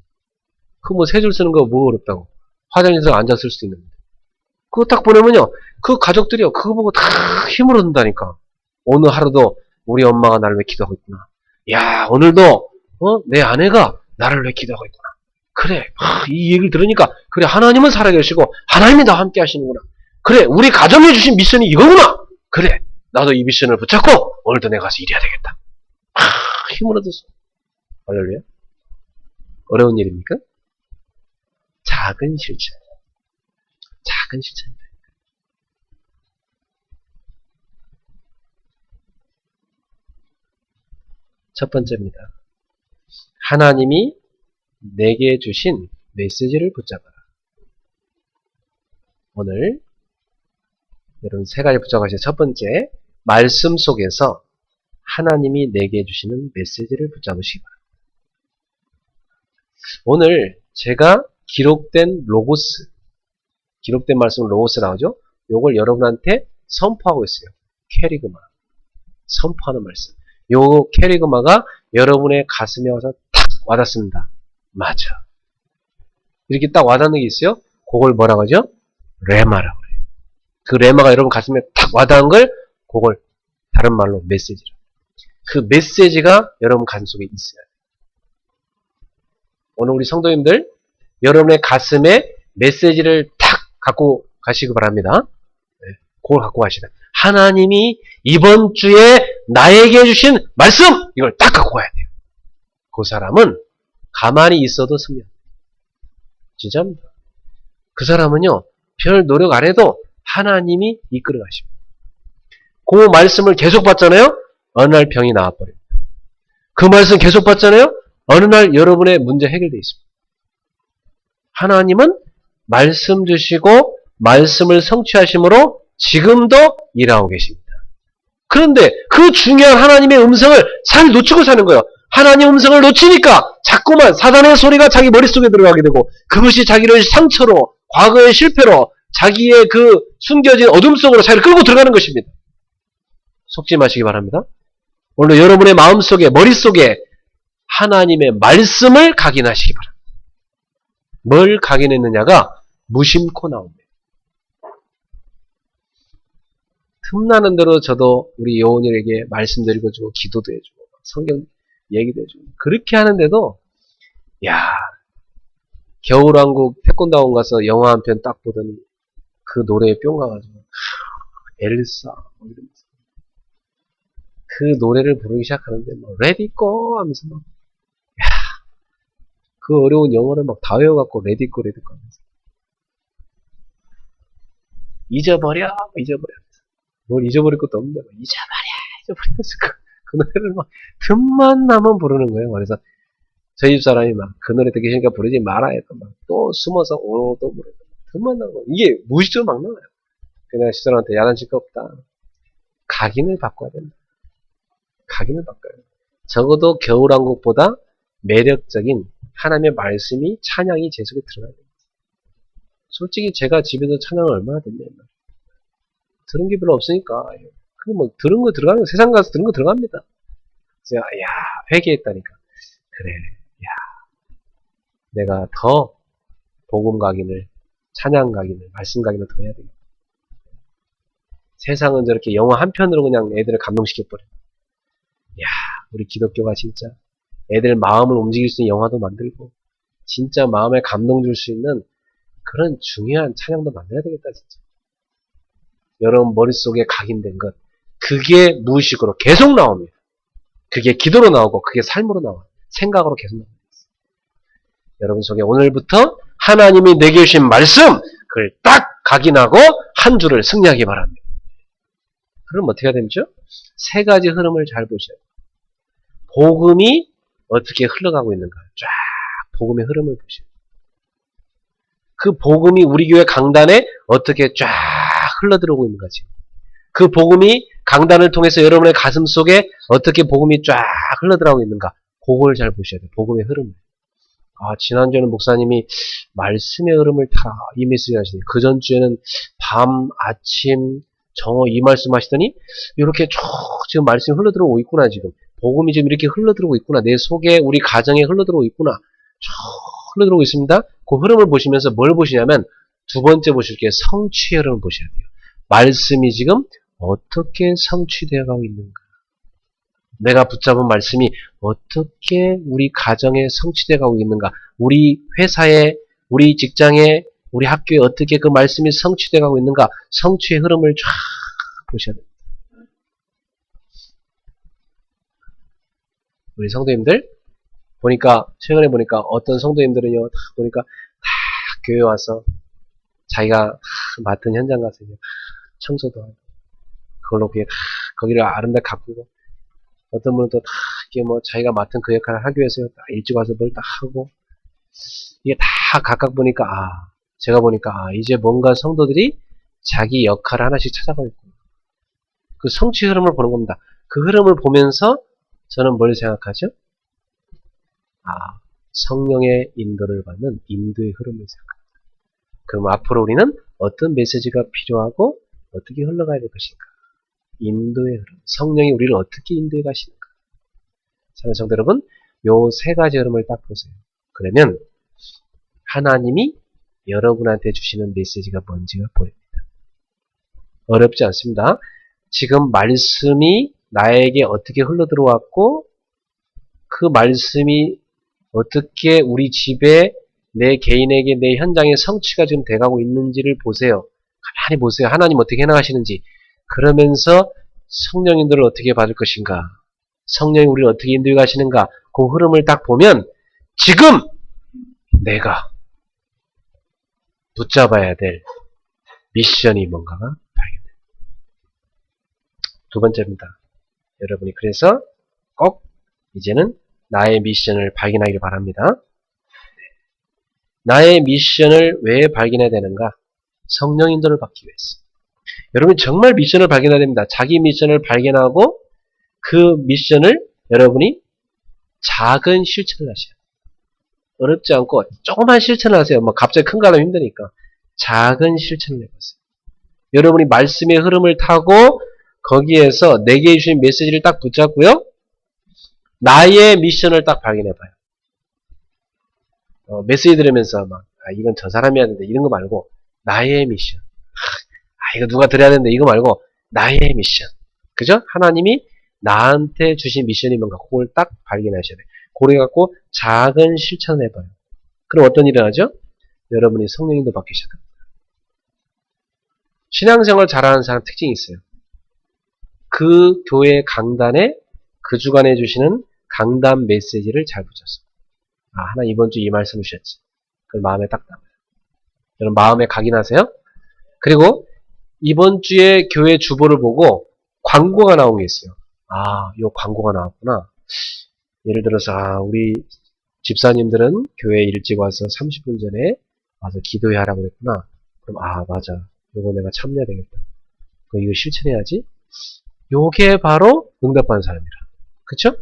그 뭐 세 줄 쓰는 거 뭐 어렵다고. 화장실에서 앉아 쓸 수도 있는데. 그거 딱 보내면요. 그 가족들이요. 그거 보고 다 힘을 얻는다니까. 오늘 하루도 우리 엄마가 나를 왜 기도하고 있구나. 야 오늘도 내 아내가 나를 왜 기도하고 있구나. 그래 이 얘기를 들으니까 그래 하나님은 살아계시고 하나님이 나와 함께 하시는구나. 그래 우리 가정에 주신 미션이 이거구나. 그래 나도 이 미션을 붙잡고 오늘도 내가 가서 일해야 되겠다. 힘을 얻었어. 할렐루야. 어려운 일입니까? 작은 실천. 작은 실천입니다. 첫 번째입니다. 하나님이 내게 주신 메시지를 붙잡아라. 오늘 여러분 세 가지 붙잡아주세요. 첫 번째, 말씀 속에서 하나님이 내게 주시는 메시지를 붙잡으시기 바랍니다. 오늘 제가 기록된 로고스, 기록된 말씀 로고스 나오죠? 요걸 여러분한테 선포하고 있어요. 캐리그마. 선포하는 말씀. 요 캐리그마가 여러분의 가슴에 와서 탁 와닿습니다. 맞아. 이렇게 딱 와닿는 게 있어요? 그걸 뭐라고 하죠? 레마라고 그래요. 그 레마가 여러분 가슴에 탁 와닿은 걸 그걸 다른 말로 메시지라. 그 메시지가 여러분 가슴 속에 있어야 돼요. 오늘 우리 성도님들 여러분의 가슴에 메시지를 탁 갖고 가시기 바랍니다. 네, 그걸 갖고 가시다. 하나님이 이번 주에 나에게 주신 말씀 이걸 딱 갖고 가야 돼요. 그 사람은 가만히 있어도 승리합니다. 진짜입니다. 그 사람은요 별 노력 안 해도 하나님이 이끌어 가십니다. 그 말씀을 계속 받잖아요. 어느 날 병이 나와버립니다. 그 말씀 계속 받잖아요. 어느 날 여러분의 문제 해결되어 있습니다. 하나님은 말씀 주시고 말씀을 성취하심으로 지금도 일하고 계십니다. 그런데 그 중요한 하나님의 음성을 잘 놓치고 사는 거예요. 하나님 음성을 놓치니까 자꾸만 사단의 소리가 자기 머릿속에 들어가게 되고 그것이 자기를 상처로 과거의 실패로 자기의 그 숨겨진 어둠 속으로 자기를 끌고 들어가는 것입니다. 속지 마시기 바랍니다. 오늘 여러분의 마음속에 머릿속에 하나님의 말씀을 각인하시기 바랍니다. 뭘 각인했느냐가 무심코 나옵니다. 틈나는 대로 저도 우리 요원들에게 말씀드리고 주고 기도도 해주고 성경 얘기도 해주고 그렇게 하는데도 야 겨울왕국 태권도원 가서 영화 한 편 딱 보더니 그 노래에 뿅 가가지고 엘사 뭐 이러면서 그 노래를 부르기 시작하는데 뭐 레디꼬 하면서 막 야 그 어려운 영어를 막 다 외워갖고 레디꼬 하면서 잊어버려 잊어버려 뭘 잊어버릴 것도 없는데 막 잊어버리면서 그 노래를 막 틈만 나면 부르는 거예요. 그래서 저희 집 사람이 막 그 노래 듣기 싫으니까 부르지 마라 해서 막 또 숨어서 또 부르고 틈만 나고 이게 무의식적으로 막 나와요. 그냥 시절한테 야단칠 거 없다. 각인을 바꿔야 된다. 각인을 바꿔야 된다. 적어도 겨울왕국보다 매력적인 하나님의 말씀이 찬양이 제 속에 들어가야 됩니다. 솔직히 제가 집에서 찬양을 얼마나 듣냐면 들은 게 별로 없으니까 그 뭐 들은 거 들어가는 거 세상 가서 들은 거 들어갑니다. 제가 야 회개했다니까 그래 야 내가 더 복음 각인을 찬양 각인을 말씀 각인을 더 해야 되겠다. 세상은 저렇게 영화 한 편으로 그냥 애들을 감동시켜버려. 야 우리 기독교가 진짜 애들 마음을 움직일 수 있는 영화도 만들고 진짜 마음에 감동 줄 수 있는 그런 중요한 찬양도 만들어야 되겠다, 진짜. 여러분 머릿속에 각인된 것, 그게 무의식으로 계속 나옵니다. 그게 기도로 나오고, 그게 삶으로 나와요. 생각으로 계속 나옵니다. 여러분 속에 오늘부터 하나님이 내게 주신 말씀, 그걸 딱 각인하고 한 줄을 승리하기 바랍니다. 그럼 어떻게 되죠? 세 가지 흐름을 잘 보셔야 돼요. 복음이 어떻게 흘러가고 있는가. 쫙 복음의 흐름을 보셔야 돼요. 그 복음이 우리 교회 강단에 어떻게 쫙 흘러들어오고 있는가 지금. 그 복음이 강단을 통해서 여러분의 가슴 속에 어떻게 복음이 쫙 흘러들어오고 있는가. 그걸 잘 보셔야 돼요. 복음의 흐름. 지난주에는 목사님이 말씀의 흐름을 타라 이 메시지 하시더니 그 전주에는 밤, 아침, 정오 이 말씀 하시더니 이렇게 쭉 지금 말씀이 흘러들어오고 있구나 지금. 복음이 지금 이렇게 흘러들어오고 있구나. 내 속에 우리 가정에 흘러들어오고 있구나. 쭉 흘러들어오고 있습니다. 그 흐름을 보시면서 뭘 보시냐면 두 번째 보실 게 성취의 흐름을 보셔야 돼요. 말씀이 지금 어떻게 성취되어 가고 있는가. 내가 붙잡은 말씀이 어떻게 우리 가정에 성취되어 가고 있는가. 우리 회사에, 우리 직장에, 우리 학교에 어떻게 그 말씀이 성취되어 가고 있는가. 성취의 흐름을 쫙 보셔야 됩니다. 우리 성도님들 최근에 보니까 어떤 성도님들은요, 보니까 교회 와서 자기가 맡은 현장 가서 청소도 하고, 그걸로 그게 거기를 아름답게 가꾸고, 어떤 분은 또 이게 자기가 맡은 그 역할을 하기 위해서 일찍 와서 뭘 딱 하고, 이게 다 각각 보니까, 제가 보니까, 이제 뭔가 성도들이 자기 역할을 하나씩 찾아가고 있구나. 그 성취 흐름을 보는 겁니다. 그 흐름을 보면서 저는 뭘 생각하죠? 성령의 인도를 받는 인도의 흐름을 생각합니다. 그럼 앞으로 우리는 어떤 메시지가 필요하고 어떻게 흘러가야 될 것인가? 인도의 흐름. 성령이 우리를 어떻게 인도해 가시는가? 사랑하는 성도 여러분, 요 세 가지 흐름을 딱 보세요. 그러면 하나님이 여러분한테 주시는 메시지가 뭔지가 보입니다. 어렵지 않습니다. 지금 말씀이 나에게 어떻게 흘러들어왔고 그 말씀이 어떻게 우리 집에 내 개인에게 내 현장에 성취가 지금 돼가고 있는지를 보세요. 가만히 보세요. 하나님 어떻게 해나가시는지. 그러면서 성령님들을 어떻게 받을 것인가. 성령이 우리를 어떻게 인도해 가시는가. 그 흐름을 딱 보면 지금 내가 붙잡아야 될 미션이 뭔가가 발견돼요. 두 번째입니다. 여러분이 그래서 꼭 이제는 나의 미션을 발견하기를 바랍니다. 나의 미션을 왜 발견해야 되는가? 성령 인도를 받기 위해서. 여러분 정말 미션을 발견해야 됩니다. 자기 미션을 발견하고 그 미션을 여러분이 작은 실천을 하셔야 돼요. 어렵지 않고 조그만 실천을 하세요. 갑자기 큰 거 하면 힘드니까. 작은 실천을 해보세요. 여러분이 말씀의 흐름을 타고 거기에서 내게 주신 메시지를 딱 붙잡고요. 나의 미션을 딱 발견해봐요. 메시지 들으면서 이건 저 사람이 해야 되는데 이런 거 말고 나의 미션. 이거 누가 들어야 되는데 이거 말고 나의 미션. 그죠? 하나님이 나한테 주신 미션이 뭔가 그걸 딱 발견하셔야 돼요. 그래 갖고 작은 실천을 해봐요. 그럼 어떤 일을 하죠? 여러분이 성령님도 받기 시작합니다. 신앙생활 잘하는 사람 특징이 있어요. 그 교회 강단에 그 주간에 주시는 강단 메시지를 잘 붙였어. 하나님 이번 주 이 말씀 주셨지. 그걸 마음에 딱 담아요. 여러분 마음에 각인하세요. 그리고 이번 주에 교회 주보를 보고 광고가 나온 게 있어요. 요 광고가 나왔구나. 예를 들어서 우리 집사님들은 교회 일찍 와서 30분 전에 와서 기도해야 하라고 그랬구나. 그럼 맞아. 요거 내가 참여해야 되겠다. 그럼 이거 실천해야지. 요게 바로 응답받는 사람이라. 그쵸?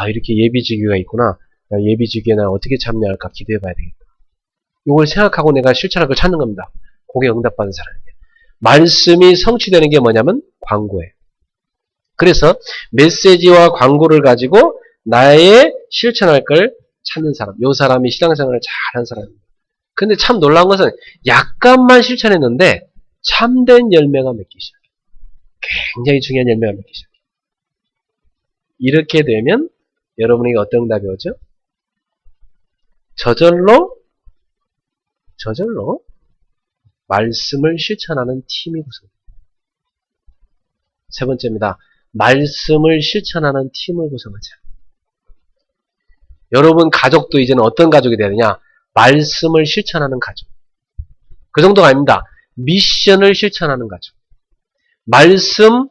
이렇게 예비지교가 있구나. 예비지교에 나 어떻게 참여할까 기도해봐야 되겠다. 요걸 생각하고 내가 실천할 걸 찾는 겁니다. 그게 응답받는 사람이에요. 말씀이 성취되는 게 뭐냐면 광고예요. 그래서 메시지와 광고를 가지고 나의 실천할 걸 찾는 사람. 요 사람이 신앙생활을 잘하는 사람입니다. 근데 참 놀라운 것은 약간만 실천했는데 참된 열매가 맺기 시작해요. 굉장히 중요한 열매가 맺기 시작해요. 이렇게 되면 여러분에게 어떤 응답이 오죠? 저절로 저절로 말씀을 실천하는 팀이 구성됩니다. 세 번째입니다. 말씀을 실천하는 팀을 구성하자. 여러분 가족도 이제는 어떤 가족이 돼야 되냐? 말씀을 실천하는 가족. 그 정도가 아닙니다. 미션을 실천하는 가족. 말씀을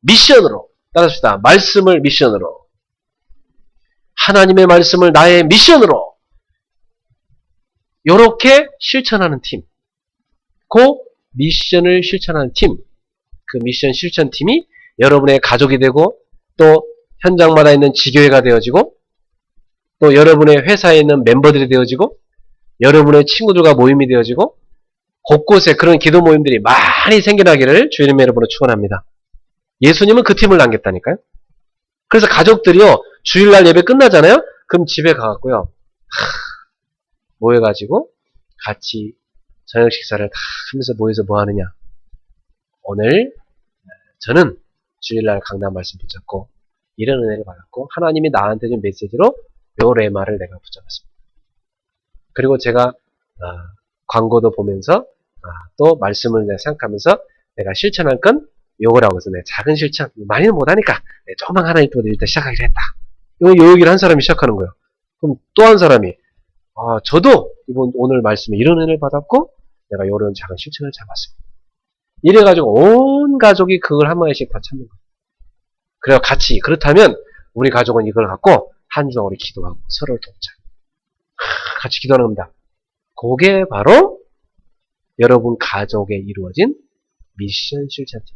미션으로 따라합시다. 말씀을 미션으로. 하나님의 말씀을 나의 미션으로. 요렇게 실천하는 팀. 그 미션을 실천하는 팀. 그 미션 실천팀이 여러분의 가족이 되고 또 현장마다 있는 지교회가 되어지고 또 여러분의 회사에 있는 멤버들이 되어지고 여러분의 친구들과 모임이 되어지고 곳곳에 그런 기도 모임들이 많이 생겨나기를 주님 여러분을 축원합니다. 예수님은 그 팀을 남겼다니까요. 그래서 가족들이요. 주일날 예배 끝나잖아요. 그럼 집에 가갖고요. 모여가지고 같이 저녁 식사를 다 하면서 모여서 뭐 하느냐. 오늘 저는 주일날 강단 말씀 붙잡고 이런 은혜를 받았고 하나님이 나한테 준 메시지로 요 레마를 내가 붙잡았습니다. 그리고 제가 광고도 보면서 또 말씀을 내가 생각하면서 내가 실천할 건 요거라고 해서 내 작은 실천 많이는 못하니까 조그만 하나님 부터 일단 시작하기로 했다. 요 얘기를 한 사람이 시작하는 거예요. 그럼 또 한 사람이 저도 오늘 말씀에 이런 은혜를 받았고 내가 요런 작은 실천을 잡았습니다. 이래가지고 온 가족이 그걸 한 마디씩 다 찾는 거예요. 그래서 같이 그렇다면 우리 가족은 이걸 갖고 한 주 우리 기도하고 서로를 돕자. 같이 기도하는 겁니다. 그게 바로 여러분 가족에 이루어진 미션 실천팀.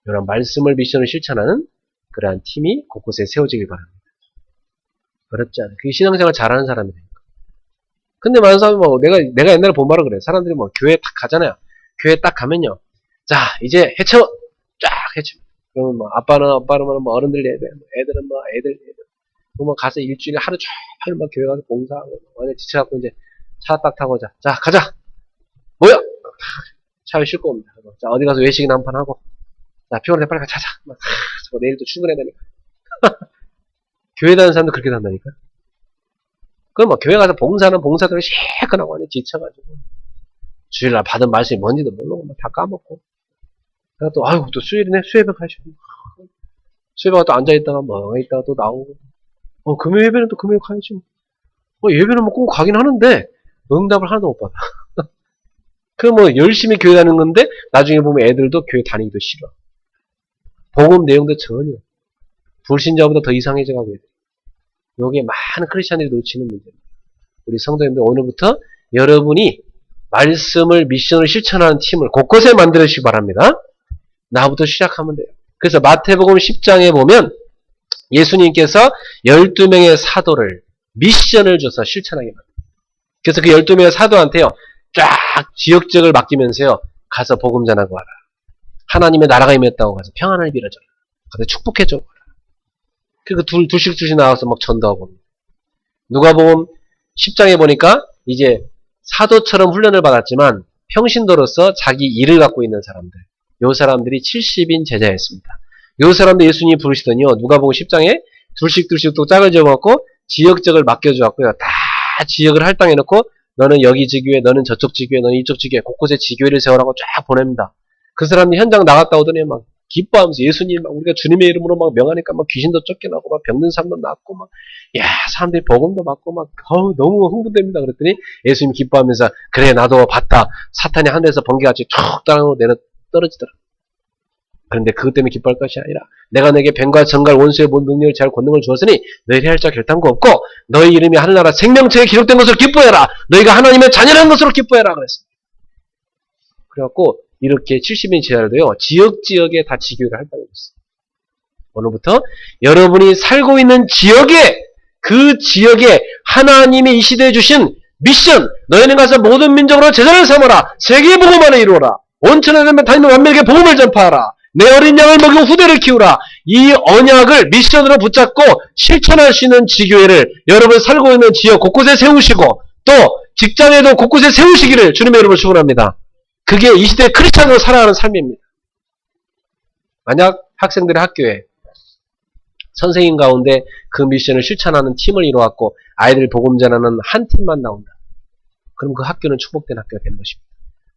이런 말씀을 미션을 실천하는 그러한 팀이 곳곳에 세워지길 바랍니다. 어렵지 않아요. 그게 신앙생활 잘하는 사람이 되니까. 근데 많은 사람이 내가 옛날에 본 말을 그래. 사람들이 교회 딱 가잖아요. 교회 딱 가면요. 자, 이제 헤쳐! 쫙 헤쳐. 그러면 아빠는 어른들 예배, 애들은 애들. 그러면 가서 일주일에 하루 종일 교회 가서 봉사하고, 완전 지쳐갖고 이제 차 딱 타고 자, 가자! 뭐야! 차에 싣고 옵니다. 자, 어디 가서 외식이나 한판 하고. 자, 피곤해, 빨리 자자. 내일 또 출근해야 되니까. 교회 다니는 사람도 그렇게 산다니까. 그럼 교회 가서 봉사는 봉사들이 시큰하고 완전 지쳐가지고. 주일날 받은 말씀이 뭔지도 모르고 다 까먹고. 내가 또 수요일이네? 수요예배 가시고. 수요예배가 또 앉아있다가 있다가 또 나오고. 금요 예배는 또 금요 가야지. 예배는 꼭 가긴 하는데, 응답을 하나도 못 받아. 열심히 교회 다니는 건데, 나중에 보면 애들도 교회 다니기도 싫어. 복음 내용도 전혀. 불신자보다 더 이상해져 가고 있어요. 여기에 많은 크리스찬들이 놓치는 문제입니다. 우리 성도님들 오늘부터 여러분이 말씀을 미션을 실천하는 팀을 곳곳에 만들어주시기 바랍니다. 나부터 시작하면 돼요. 그래서 마태복음 10장에 보면 예수님께서 12명의 사도를 미션을 줘서 실천하게 만듭니다. 그래서 그 12명의 사도한테요. 쫙 지역적을 맡기면서요. 가서 복음 전하고 와라. 하나님의 나라가 임했다고 가서 평안을 빌어줘라. 가서 축복해줘. 그리고 둘씩 나와서 전도하고. 누가복음 10장에 보니까 이제 사도처럼 훈련을 받았지만 평신도로서 자기 일을 갖고 있는 사람들. 요 사람들이 70인 제자였습니다. 요 사람들 예수님이 부르시더니요. 누가복음 10장에 둘씩 또 짝을 지어갖고 지역적을 맡겨주었고요. 다 지역을 할당해놓고 너는 여기 지교회, 너는 저쪽 지교회, 너는 이쪽 지교회 곳곳에 지교회를 세우라고 쫙 보냅니다. 그 사람이 현장 나갔다 오더니 기뻐하면서 예수님 우리가 주님의 이름으로 명하니까 귀신도 쫓겨나고 병든 사람도 낫고 사람들이 복음도 받고 너무 흥분됩니다. 그랬더니 예수님 기뻐하면서 그래 나도 봤다. 사탄이 하늘에서 번개같이 툭 떨어지더라. 그런데 그것 때문에 기뻐할 것이 아니라 내가 너에게 뱀과 정갈 원수의 모든 능력을 제할 권능을 주었으니 너희를 할 자 결단코 없고 너희 이름이 하늘나라 생명책에 기록된 것으로 기뻐해라. 너희가 하나님의 자녀라는 것으로 기뻐해라 그랬습니다. 그래갖고 이렇게 70인 제자들도요. 지역에 다 지교회를 할당해 줬어요. 오늘부터 여러분이 살고 있는 그 지역에 하나님이 이 시대에 주신 미션 너희는 가서 모든 민족으로 제자를 삼아라. 세계 복음만을 이루어라. 온천에 다니는 완면에게 복음을 전파하라. 내 어린 양을 먹이고 후대를 키우라. 이 언약을 미션으로 붙잡고 실천할 수 있는 지교회를 여러분 살고 있는 지역 곳곳에 세우시고 또 직장에도 곳곳에 세우시기를 주님의 이름으로 축원합니다. 그게 이 시대의 크리스찬으로 살아가는 삶입니다. 만약 학생들의 학교에 선생님 가운데 그 미션을 실천하는 팀을 이루어갖고 아이들 복음 전하는 한 팀만 나온다. 그럼 그 학교는 축복된 학교가 되는 것입니다.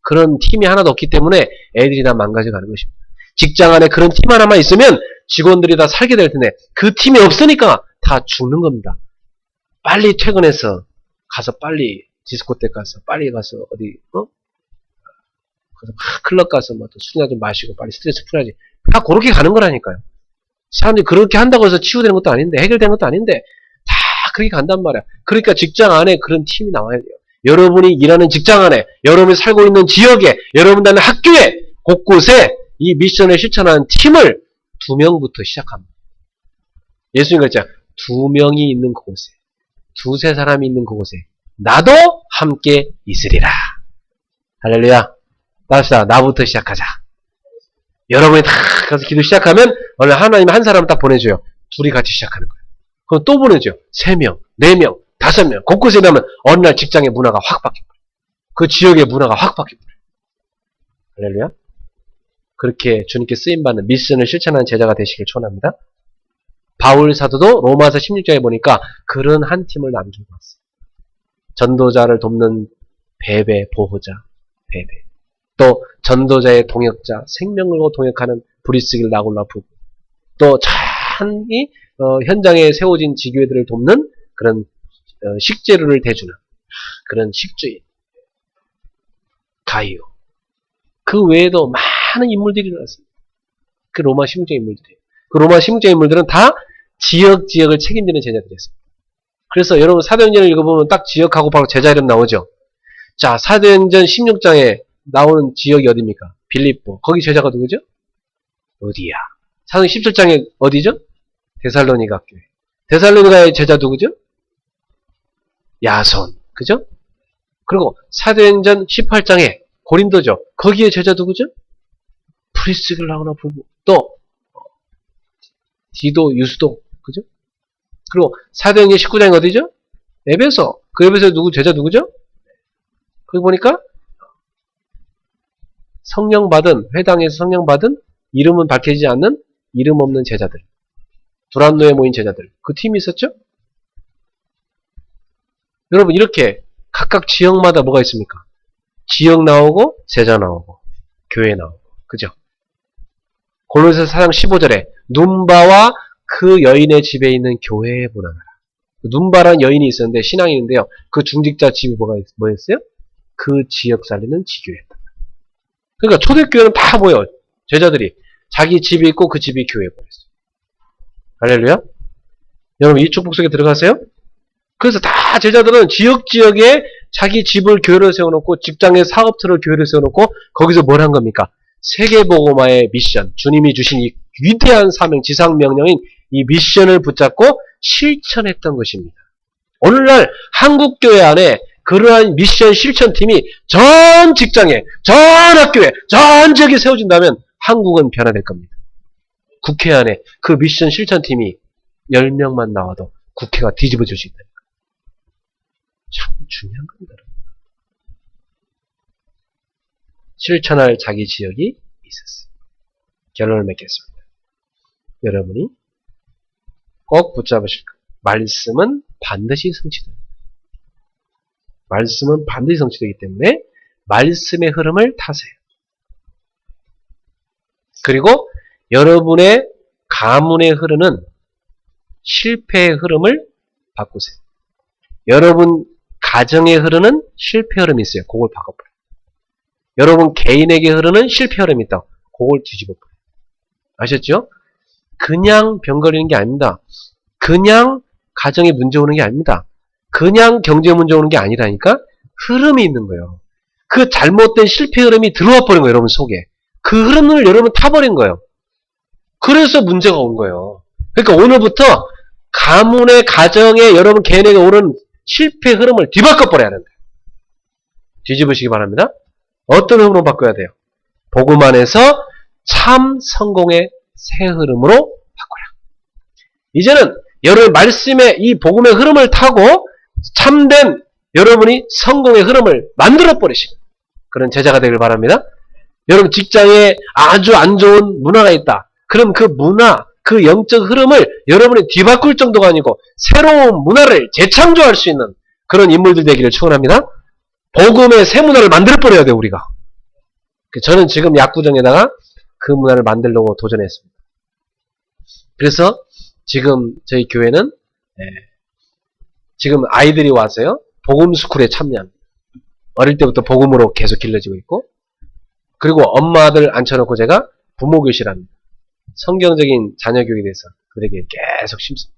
그런 팀이 하나도 없기 때문에 애들이 다 망가져가는 것입니다. 직장 안에 그런 팀 하나만 있으면 직원들이 다 살게 될 텐데 그 팀이 없으니까 다 죽는 겁니다. 빨리 퇴근해서 가서 빨리 디스코텍 가서 빨리 가서 어디 그래서 클럽 가서 뭐 술이나 좀 마시고 빨리 스트레스 풀어야지. 다 그렇게 가는 거라니까요. 사람들이 그렇게 한다고 해서 치유되는 것도 아닌데 해결되는 것도 아닌데 다 그렇게 간단 말이야. 그러니까 직장 안에 그런 팀이 나와야 돼요. 여러분이 일하는 직장 안에, 여러분이 살고 있는 지역에, 여러분 다니는 학교에 곳곳에 이 미션을 실천하는 팀을 2명부터 시작합니다. 예수님 그랬잖아요. 2명이 있는 그곳에, 2-3 사람이 있는 그곳에 나도 함께 있으리라. 할렐루야. 나봅시다. 나부터 시작하자. 여러분이 다 가서 기도 시작하면 오늘 하나님 한 사람을 딱 보내줘요. 둘이 같이 시작하는 거예요. 그럼 또 보내줘요. 3명, 4명, 5명. 곳곳에 가면 어느 날 직장의 문화가 확 바뀌어버려요. 그 지역의 문화가 확 바뀌어버려요. 할렐루야. 그렇게 주님께 쓰임받는 미션을 실천하는 제자가 되시길 축원합니다. 바울 사도도 로마서 16장에 보니까 그런 한 팀을 남기고 왔어요. 전도자를 돕는 베베, 보호자, 베베. 또 전도자의 동역자, 생명 걸고 동역하는 브리스길 나골라 부부. 또 찬이 현장에 세워진 지교회들을 돕는 그런 식재료를 대주는 그런 식주인. 가이오. 그 외에도 많은 인물들이 일어났습니다. 그 로마 16장 인물들이에요. 그 로마 16장 인물들은 다 지역을 책임지는 제자들이었습니다. 그래서 여러분 사도행전을 읽어보면 딱 지역하고 바로 제자 이름 나오죠. 자, 사도행전 16장에 나오는 지역이 어디입니까? 빌립보. 거기 제자가 누구죠? 어디야? 사도행전 17장에 어디죠? 데살로니가 교회. 데살로니가의 제자 누구죠? 야손. 그죠? 그리고 사도행전 18장에 고린도죠. 거기에 제자 누구죠? 프리스길라오나 부부. 또 디도, 유스도. 그죠? 그리고 사도행전 19장이 어디죠? 에베소. 그 에베소에 제자 누구죠? 거기 보니까 성령 받은, 회당에서 성령 받은, 이름은 밝혀지지 않는 이름 없는 제자들. 두란노에 모인 제자들. 그 팀이 있었죠? 여러분, 이렇게 각각 지역마다 뭐가 있습니까? 지역 나오고, 제자 나오고, 교회 나오고. 그죠? 골로새서 4장 15절에 눈바와 그 여인의 집에 있는 교회의 문화라. 눈바라는 여인이 있었는데, 신앙인인데요. 그 중직자 집이 뭐였어요? 그 지역 살리는 지교회였다. 그러니까 초대교회는 다 모여. 제자들이. 자기 집이 있고 그 집이 교회에 보냈어요. 할렐루야. 여러분 이 축복 속에 들어가세요? 그래서 다 제자들은 지역에 자기 집을 교회로 세워놓고 직장의 사업처를 교회로 세워놓고 거기서 뭘 한 겁니까? 세계복음화의 미션. 주님이 주신 이 위대한 사명, 지상명령인 이 미션을 붙잡고 실천했던 것입니다. 오늘날 한국교회 안에 그러한 미션 실천팀이 전 직장에, 전 학교에, 전 지역에 세워진다면 한국은 변화될 겁니다. 국회 안에 그 미션 실천팀이 10명만 나와도 국회가 뒤집어질 수 있다니까. 참 중요한 겁니다. 실천할 자기 지역이 있었어요. 결론을 맺겠습니다. 여러분이 꼭 붙잡으실 거예요. 말씀은 반드시 성취됩니다. 말씀은 반드시 성취되기 때문에 말씀의 흐름을 타세요. 그리고 여러분의 가문에 흐르는 실패의 흐름을 바꾸세요. 여러분 가정에 흐르는 실패 흐름이 있어요. 그걸 바꿔버려요. 여러분 개인에게 흐르는 실패 흐름이 있다. 그걸 뒤집어버려요. 아셨죠? 그냥 병 걸리는 게 아닙니다. 그냥 가정에 문제 오는 게 아닙니다. 그냥 경제 문제 오는 게 아니라니까 흐름이 있는 거예요. 그 잘못된 실패 흐름이 들어와 버린 거예요. 여러분 속에. 그 흐름을 여러분 타버린 거예요. 그래서 문제가 온 거예요. 그러니까 오늘부터 가문의 가정에 여러분 개인에게 오는 실패 흐름을 뒤바꿔버려야 된다. 뒤집으시기 바랍니다. 어떤 흐름으로 바꿔야 돼요? 복음 안에서 참 성공의 새 흐름으로 바꿔라. 이제는 여러분 말씀의 이 복음의 흐름을 타고 참된 여러분이 성공의 흐름을 만들어버리시는 그런 제자가 되길 바랍니다. 여러분 직장에 아주 안 좋은 문화가 있다. 그럼 그 문화, 그 영적 흐름을 여러분이 뒤바꿀 정도가 아니고 새로운 문화를 재창조할 수 있는 그런 인물들 되기를 축원합니다. 복음의 새 문화를 만들어버려야 돼요, 우리가. 저는 지금 약구정에다가 그 문화를 만들려고 도전했습니다. 그래서 지금 저희 교회는 지금 아이들이 와서요, 복음 스쿨에 참여합니다. 어릴 때부터 복음으로 계속 길러지고 있고, 그리고 엄마들 앉혀놓고 제가 부모교실합니다. 성경적인 자녀교육에 대해서 그들에게 계속 심습니다.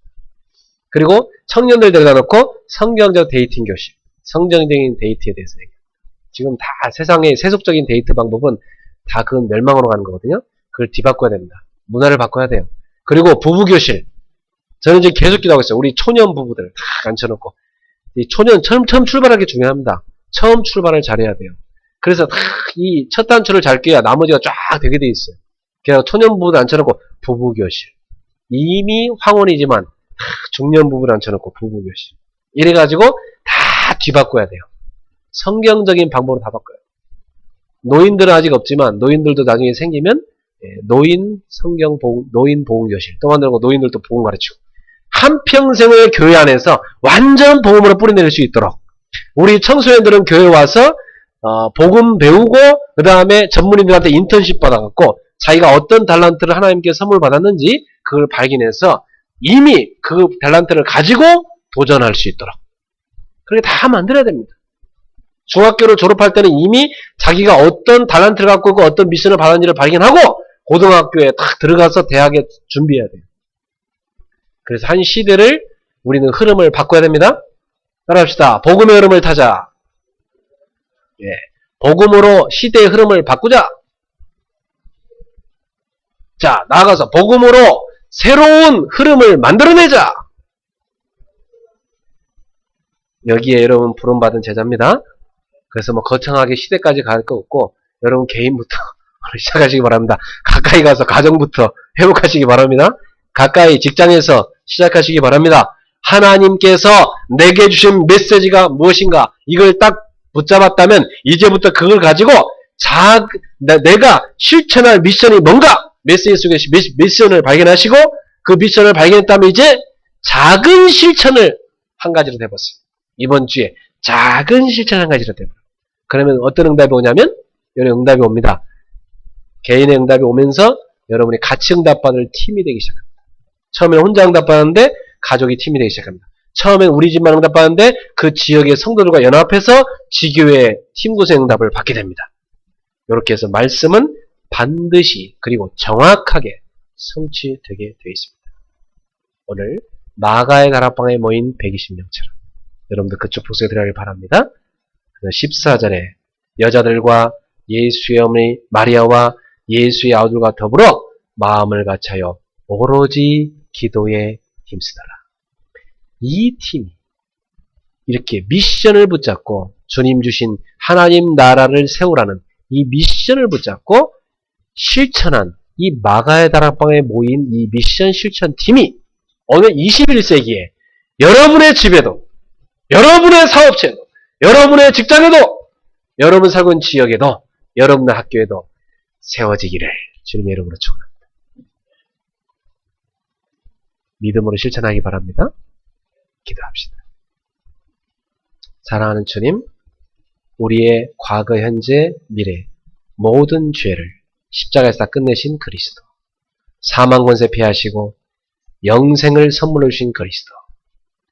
그리고 청년들 데려다 놓고 성경적 데이팅 교실, 성경적인 데이트에 대해서 얘기합니다. 지금 다 세상의 세속적인 데이트 방법은 다 그건 멸망으로 가는 거거든요. 그걸 뒤바꿔야 됩니다. 문화를 바꿔야 돼요. 그리고 부부교실. 저는 지금 계속 기도하고 있어요. 우리 초년 부부들 다 앉혀놓고. 이 초년, 처음 출발하기 중요합니다. 처음 출발을 잘해야 돼요. 그래서 이 첫 단추를 잘 껴야 나머지가 쫙 되게 돼 있어요. 그래서 초년 부부들 앉혀놓고 부부교실. 이미 황혼이지만 중년 부부를 앉혀놓고 부부교실. 이래가지고 다 뒤바꿔야 돼요. 성경적인 방법으로 다 바꿔요. 노인들은 아직 없지만 노인들도 나중에 생기면 노인 성경 복음, 노인 복음교실 또 만들고 노인들도 복음 가르치고 한평생을 교회 안에서 완전 복음으로 뿌리내릴 수 있도록 우리 청소년들은 교회 와서 복음 배우고 그 다음에 전문인들한테 인턴십 받아갖고 자기가 어떤 달란트를 하나님께 선물 받았는지 그걸 발견해서 이미 그 달란트를 가지고 도전할 수 있도록 그렇게 다 만들어야 됩니다. 중학교를 졸업할 때는 이미 자기가 어떤 달란트를 갖고 있고 어떤 미션을 받았는지를 발견하고 고등학교에 딱 들어가서 대학에 준비해야 돼요. 그래서 한 시대를 우리는 흐름을 바꿔야 됩니다. 따라합시다. 복음의 흐름을 타자. 예, 복음으로 시대의 흐름을 바꾸자. 자, 나아가서 복음으로 새로운 흐름을 만들어내자. 여기에 여러분 부름받은 제자입니다. 그래서 뭐 거창하게 시대까지 갈 거 없고 여러분 개인부터 시작하시기 바랍니다. 가까이 가서 가정부터 회복하시기 바랍니다. 가까이 직장에서 시작하시기 바랍니다. 하나님께서 내게 주신 메시지가 무엇인가 이걸 딱 붙잡았다면 이제부터 그걸 가지고 내가 실천할 미션이 뭔가 메시지 속에 미션을 발견하시고 그 미션을 발견했다면 이제 작은 실천을 한 가지로 해보세요. 이번 주에 작은 실천 한 가지로 해보세요. 그러면 어떤 응답이 오냐면 여러 응답이 옵니다. 개인의 응답이 오면서 여러분이 같이 응답받을 팀이 되기 시작합니다. 처음에는 혼자 응답받았는데 가족이 팀이 되기 시작합니다. 처음엔 우리 집만 응답받았는데 그 지역의 성도들과 연합해서 지교회 팀구성 응답을 받게 됩니다. 이렇게 해서 말씀은 반드시 그리고 정확하게 성취되게 되어 있습니다. 오늘 마가의 다락방에 모인 120명처럼 여러분들 그쪽 복수에 들어가길 바랍니다. 14절에 여자들과 예수의 어머니 마리아와 예수의 아들과 더불어 마음을 같이하여 오로지 기도에 힘쓰더라. 이 팀이 이렇게 미션을 붙잡고 주님 주신 하나님 나라를 세우라는 이 미션을 붙잡고 실천한 이 마가의 다락방에 모인 이 미션 실천 팀이 오늘 21세기에 여러분의 집에도 여러분의 사업체에도 여러분의 직장에도 여러분 살고 있는 지역에도 여러분의 학교에도 세워지기를 주님의 이름으로 축원합니다. 믿음으로 실천하기 바랍니다. 기도합시다. 사랑하는 주님, 우리의 과거, 현재, 미래 모든 죄를 십자가에서 끝내신 그리스도, 사망 권세 피하시고 영생을 선물로 주신 그리스도,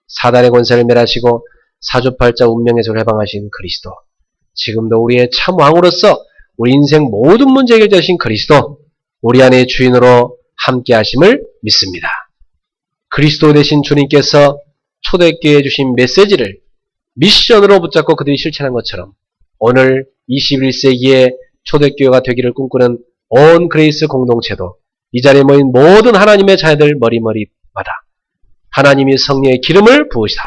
사단의 권세를 멸하시고 사주팔자 운명의 죄를 해방하신 그리스도, 지금도 우리의 참 왕으로서 우리 인생 모든 문제 해결자신 그리스도, 우리 안의 주인으로 함께 하심을 믿습니다. 그리스도 되신 주님께서 초대교회에 주신 메시지를 미션으로 붙잡고 그들이 실천한 것처럼 오늘 21세기의 초대교회가 되기를 꿈꾸는 온 그레이스 공동체도 이 자리에 모인 모든 하나님의 자녀들 머리머리마다 하나님이 성령의 기름을 부으시다.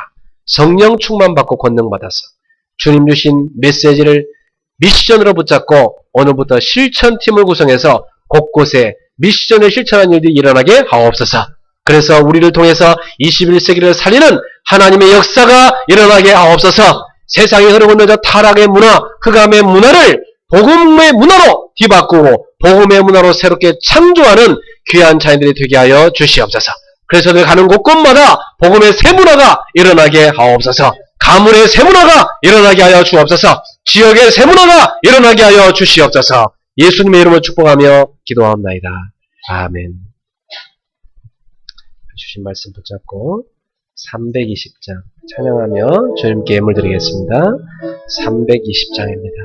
성령 충만받고 권능받아서 주님 주신 메시지를 미션으로 붙잡고 오늘부터 실천팀을 구성해서 곳곳에 미션을 실천하는 일들이 일어나게 하옵소서. 그래서 우리를 통해서 21세기를 살리는 하나님의 역사가 일어나게 하옵소서. 세상의 흐름을 넣어 타락의 문화, 흑암의 문화를 복음의 문화로 뒤바꾸고 복음의 문화로 새롭게 창조하는 귀한 자녀들이 되게 하여 주시옵소서. 그래서 늘 가는 곳곳마다 복음의 새문화가 일어나게 하옵소서. 가문의 새문화가 일어나게 하여 주옵소서. 지역의 새문화가 일어나게 하여 주시옵소서. 예수님의 이름으로 축복하며 기도하옵나이다. 아멘. 주신 말씀 붙잡고 320장 찬양하며 주님께 예물 드리겠습니다. 320장입니다.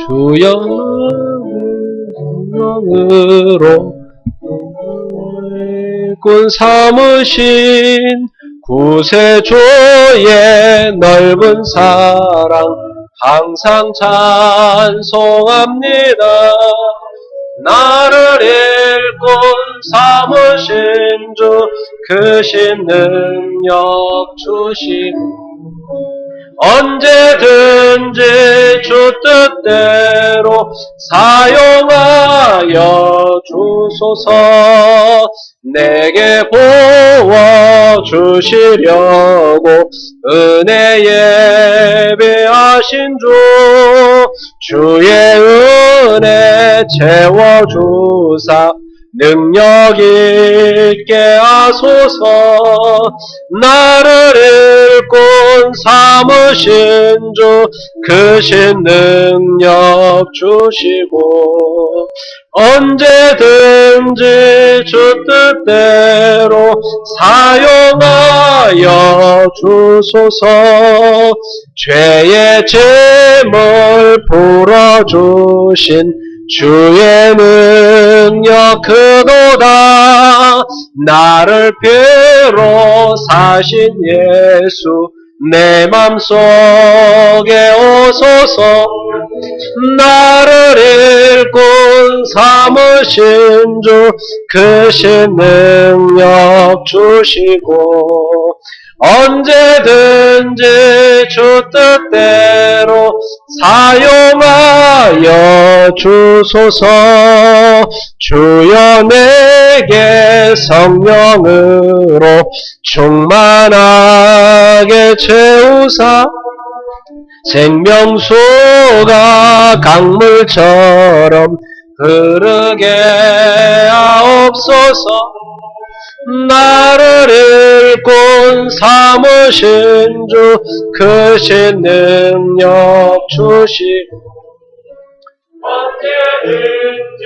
주여 성령으로 꾼 삼으신 구세주의 넓은 사랑 항상 찬송합니다. 나를 일꾼 삼으신 주 크신 능력 주시고 언제든지 주 뜻대로 사용하여 주소서. 내게 부어주시려고 은혜 예배하신 주 주의 은혜 채워주사 능력 있게 하소서. 나를 일꾼 삼으신 주 크신 능력 주시고 언제든지 주 뜻대로 사용하여 주소서. 죄의 짐을 풀어주신 주의 능력 크도다. 나를 피로 사신 예수 내 맘속에 오소서. 나를 일꾼 삼으신 주 크신 능력 주시고 언제든지 주 뜻대로 사용하여 주소서. 주여 내게 성령으로 충만하게 채우사 생명수가 강물처럼 흐르게 하옵소서. 나를 일꾼 삼으신 주 크신 능력 주시고 언제든지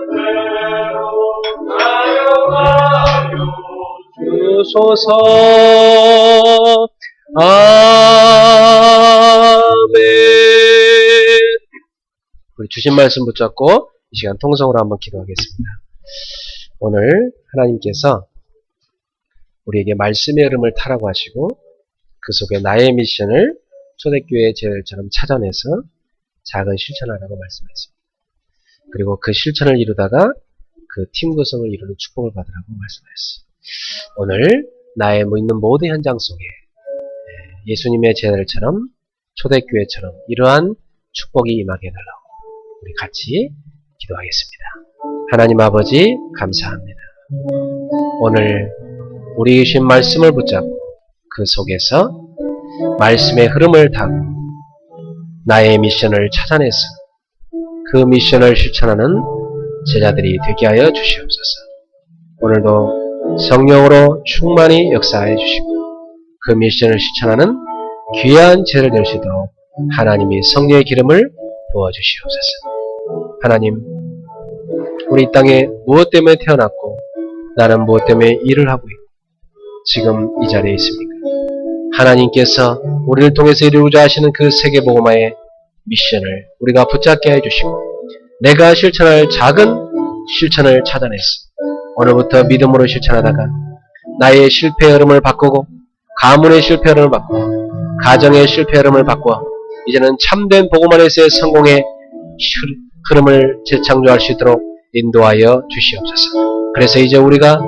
뜻대로 사용하여 주소서. 아멘. 우리 주신 말씀 붙잡고 이 시간 통성으로 한번 기도하겠습니다. 오늘 하나님께서 우리에게 말씀의 흐름을 타라고 하시고 그 속에 나의 미션을 초대교회의 제자들처럼 찾아내서 작은 실천하라고 말씀하셨습니다. 그리고 그 실천을 이루다가 그 팀 구성을 이루는 축복을 받으라고 말씀하셨습니다. 오늘 나의 있는 모든 현장 속에 예수님의 제자들처럼 초대교회처럼 이러한 축복이 임하게 해달라고 우리 같이 기도하겠습니다. 하나님 아버지 감사합니다. 오늘 우리 주신 말씀을 붙잡고 그 속에서 말씀의 흐름을 타고 나의 미션을 찾아내서 그 미션을 실천하는 제자들이 되게 하여 주시옵소서. 오늘도 성령으로 충만히 역사하여 주시고 그 미션을 실천하는 귀한 제자를 될 수 있도록 하나님이 성령의 기름을 부어주시옵소서. 하나님, 우리 이 땅에 무엇 때문에 태어났고 나는 무엇 때문에 일을 하고 있고 지금 이 자리에 있습니까? 하나님께서 우리를 통해서 이루고자 하시는 그 세계복음화의 미션을 우리가 붙잡게 해주시고 내가 실천할 작은 실천을 찾아내서 오늘부터 믿음으로 실천하다가 나의 실패의 흐름을 바꾸고 가문의 실패의 흐름을 바꾸고 가정의 실패의 흐름을 바꿔 이제는 참된 복음 안에서의 성공의 흐름을 재창조할 수 있도록 인도하여 주시옵소서. 그래서 이제 우리가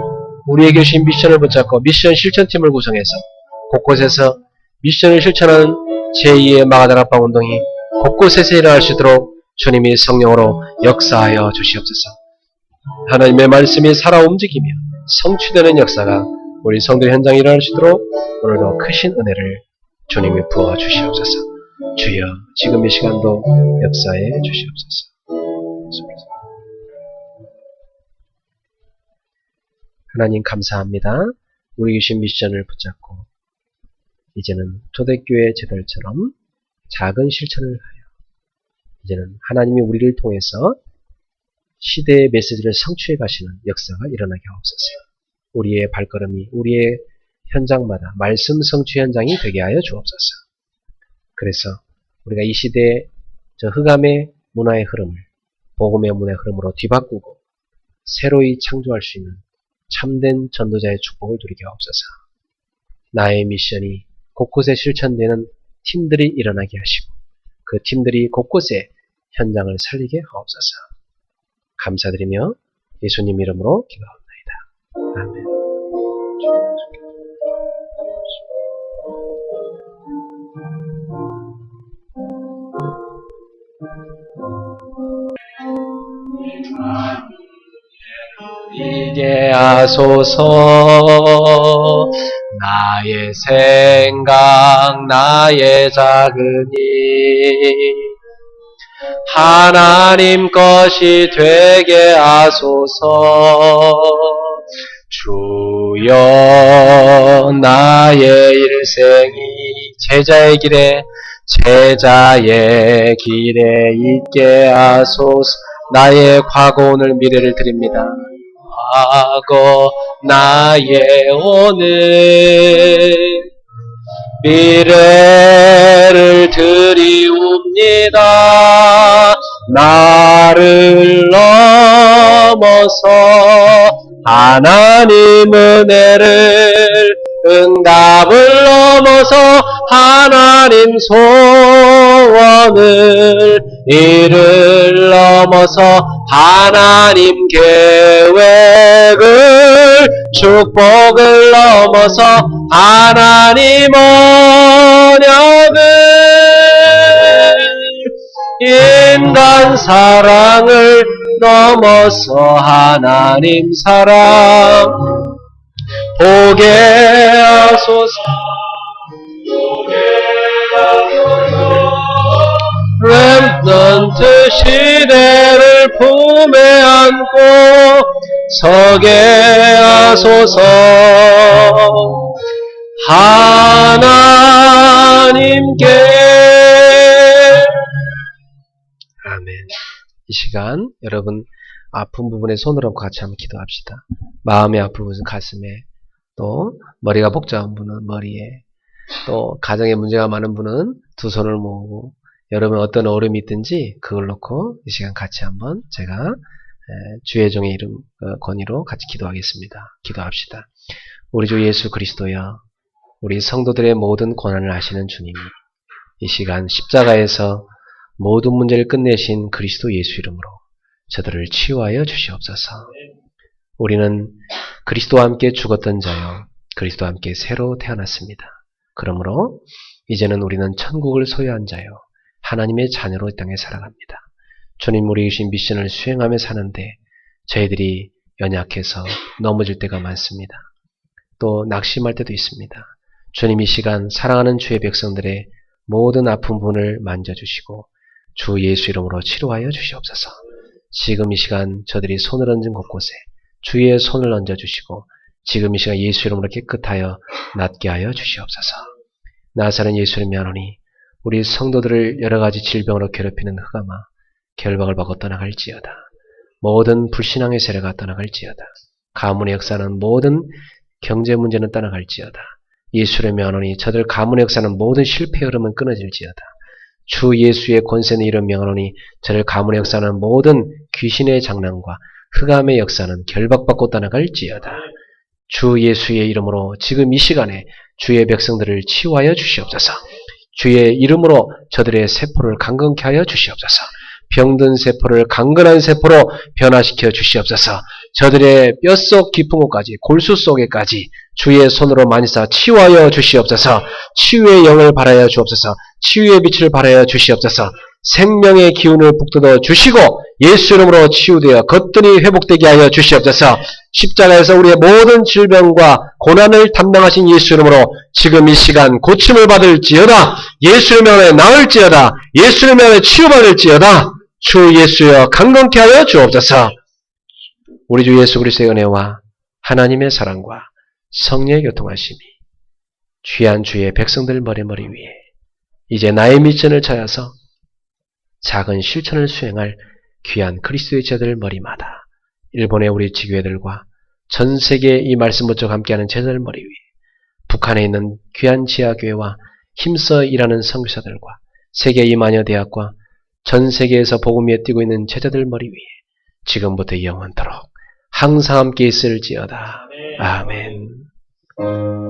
우리에게 주신 미션을 붙잡고 미션 실천팀을 구성해서 곳곳에서 미션을 실천하는 제2의 마가다락방 운동이 곳곳에서 일어날 수 있도록 주님이 성령으로 역사하여 주시옵소서. 하나님의 말씀이 살아 움직이며 성취되는 역사가 우리 성도 현장에 일어날 수 있도록 오늘도 크신 은혜를 주님이 부어 주시옵소서. 주여 지금 이 시간도 역사해 주시옵소서. 하나님 감사합니다. 우리 주신 미션을 붙잡고 이제는 초대교회 제들처럼 작은 실천을 하여 이제는 하나님이 우리를 통해서 시대의 메시지를 성취해 가시는 역사가 일어나게 하옵소서. 우리의 발걸음이 우리의 현장마다 말씀 성취 현장이 되게 하여 주옵소서. 그래서 우리가 이 시대의 저 흑암의 문화의 흐름을 복음의 문화의 흐름으로 뒤바꾸고 새로이 창조할 수 있는 참된 전도자의 축복을 누리게 하옵소서. 나의 미션이 곳곳에 실천되는 팀들이 일어나게 하시고 그 팀들이 곳곳에 현장을 살리게 하옵소서. 감사드리며 예수님 이름으로 기도합니다. 아멘. 이게 하소서. 나의 생각 나의 작은 일 하나님 것이 되게 하소서. 주여 나의 일생이 제자의 길에 있게 하소서. 나의 과거 오늘 미래를 드립니다. 과거 나의 오늘 미래를 드리옵니다. 나를 넘어서 하나님 은혜를 응답을 넘어서 하나님 소원을 이를 넘어서 하나님 계획을 축복을 넘어서 하나님 언약을 인간 사랑을 넘어서 하나님 사랑 보게 하소서. 렘넌트 시대를 품에 안고 서게 하소서. 하나님께 아멘. 이 시간 여러분 아픈 부분에 손을 얹고 같이 한번 기도합시다. 마음이 아픈 분은 가슴에, 또 머리가 복잡한 분은 머리에, 또 가정에 문제가 많은 분은 두 손을 모으고, 여러분 어떤 어려움이 있든지 그걸 놓고 이 시간 같이 한번 제가 주의 종의 이름 권위로 같이 기도하겠습니다. 기도합시다. 우리 주 예수 그리스도여, 우리 성도들의 모든 고난을 아시는 주님이 이 시간 십자가에서 모든 문제를 끝내신 그리스도 예수 이름으로 저들을 치유하여 주시옵소서. 우리는 그리스도와 함께 죽었던 자요 그리스도와 함께 새로 태어났습니다. 그러므로 이제는 우리는 천국을 소유한 자요 하나님의 자녀로 이 땅에 살아갑니다. 주님 우리 주신 미션을 수행하며 사는데 저희들이 연약해서 넘어질 때가 많습니다. 또 낙심할 때도 있습니다. 주님 이 시간 사랑하는 주의 백성들의 모든 아픈 분을 만져주시고 주 예수 이름으로 치료하여 주시옵소서. 지금 이 시간 저들이 손을 얹은 곳곳에 주의 손을 얹어주시고 지금 이 시간 예수 이름으로 깨끗하여 낫게 하여 주시옵소서. 나사렛 예수를 명하노니 우리 성도들을 여러가지 질병으로 괴롭히는 흑암아 결박을 받고 떠나갈지어다. 모든 불신앙의 세례가 떠나갈지어다. 가문의 역사는 모든 경제 문제는 떠나갈지어다. 예수를 명하노니 저들 가문의 역사는 모든 실패 흐름은 끊어질지어다. 주 예수의 권세는 이름 명하노니 저들 가문의 역사는 모든 귀신의 장난과 흑암의 역사는 결박받고 떠나갈지어다. 주 예수의 이름으로 지금 이 시간에 주의 백성들을 치유하여 주시옵소서. 주의 이름으로 저들의 세포를 강건케 하여 주시옵소서. 병든 세포를 강건한 세포로 변화시켜 주시옵소서. 저들의 뼛속 깊은 곳까지 골수 속에까지 주의 손으로 만지사 치유하여 주시옵소서. 치유의 영을 발하여 주옵소서. 치유의 빛을 발하여 주시옵소서. 생명의 기운을 북돋워 주시고 예수 이름으로 치유되어 거뜬히 회복되게 하여 주시옵소서. 십자가에서 우리의 모든 질병과 고난을 담당하신 예수 이름으로 지금 이 시간 고침을 받을지어다. 예수 이름으로 나을지어다. 이예수 이름으로 치유받을지어다. 주 예수여 강건케 하여 주옵소서. 우리 주 예수 그리스도의 은혜와 하나님의 사랑과 성령의 교통하심이 귀한 주의 백성들 머리머리 위에 이제 나의 미션을 찾아서 작은 실천을 수행할 귀한 그리스도의 제자들 머리마다 일본의 우리 지교회들과 전 세계에 이 말씀 묻고 함께하는 제자들 머리 위에 북한에 있는 귀한 지하교회와 힘써 일하는 선교사들과 세계 이마녀 대학과 전 세계에서 복음 위에 뛰고 있는 제자들 머리 위에 지금부터 영원토록 항상 함께 있을지어다. 아멘.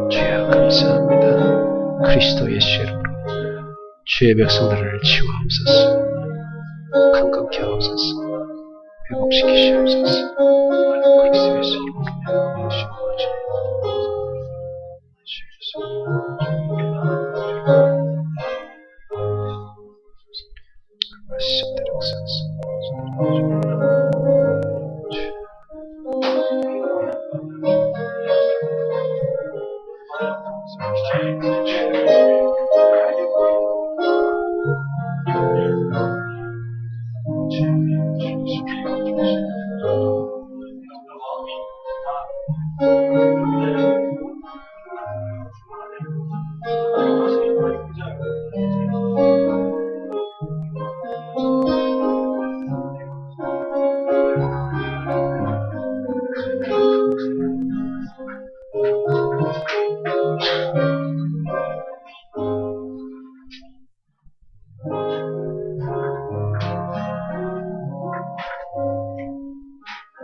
주여 감사합니다. 그리스도 예수 이름으로 주의 백성들을 치유하옵소서. 강건케 하옵소서. 회복시키시옵소서. 그리스도 예수 이름으로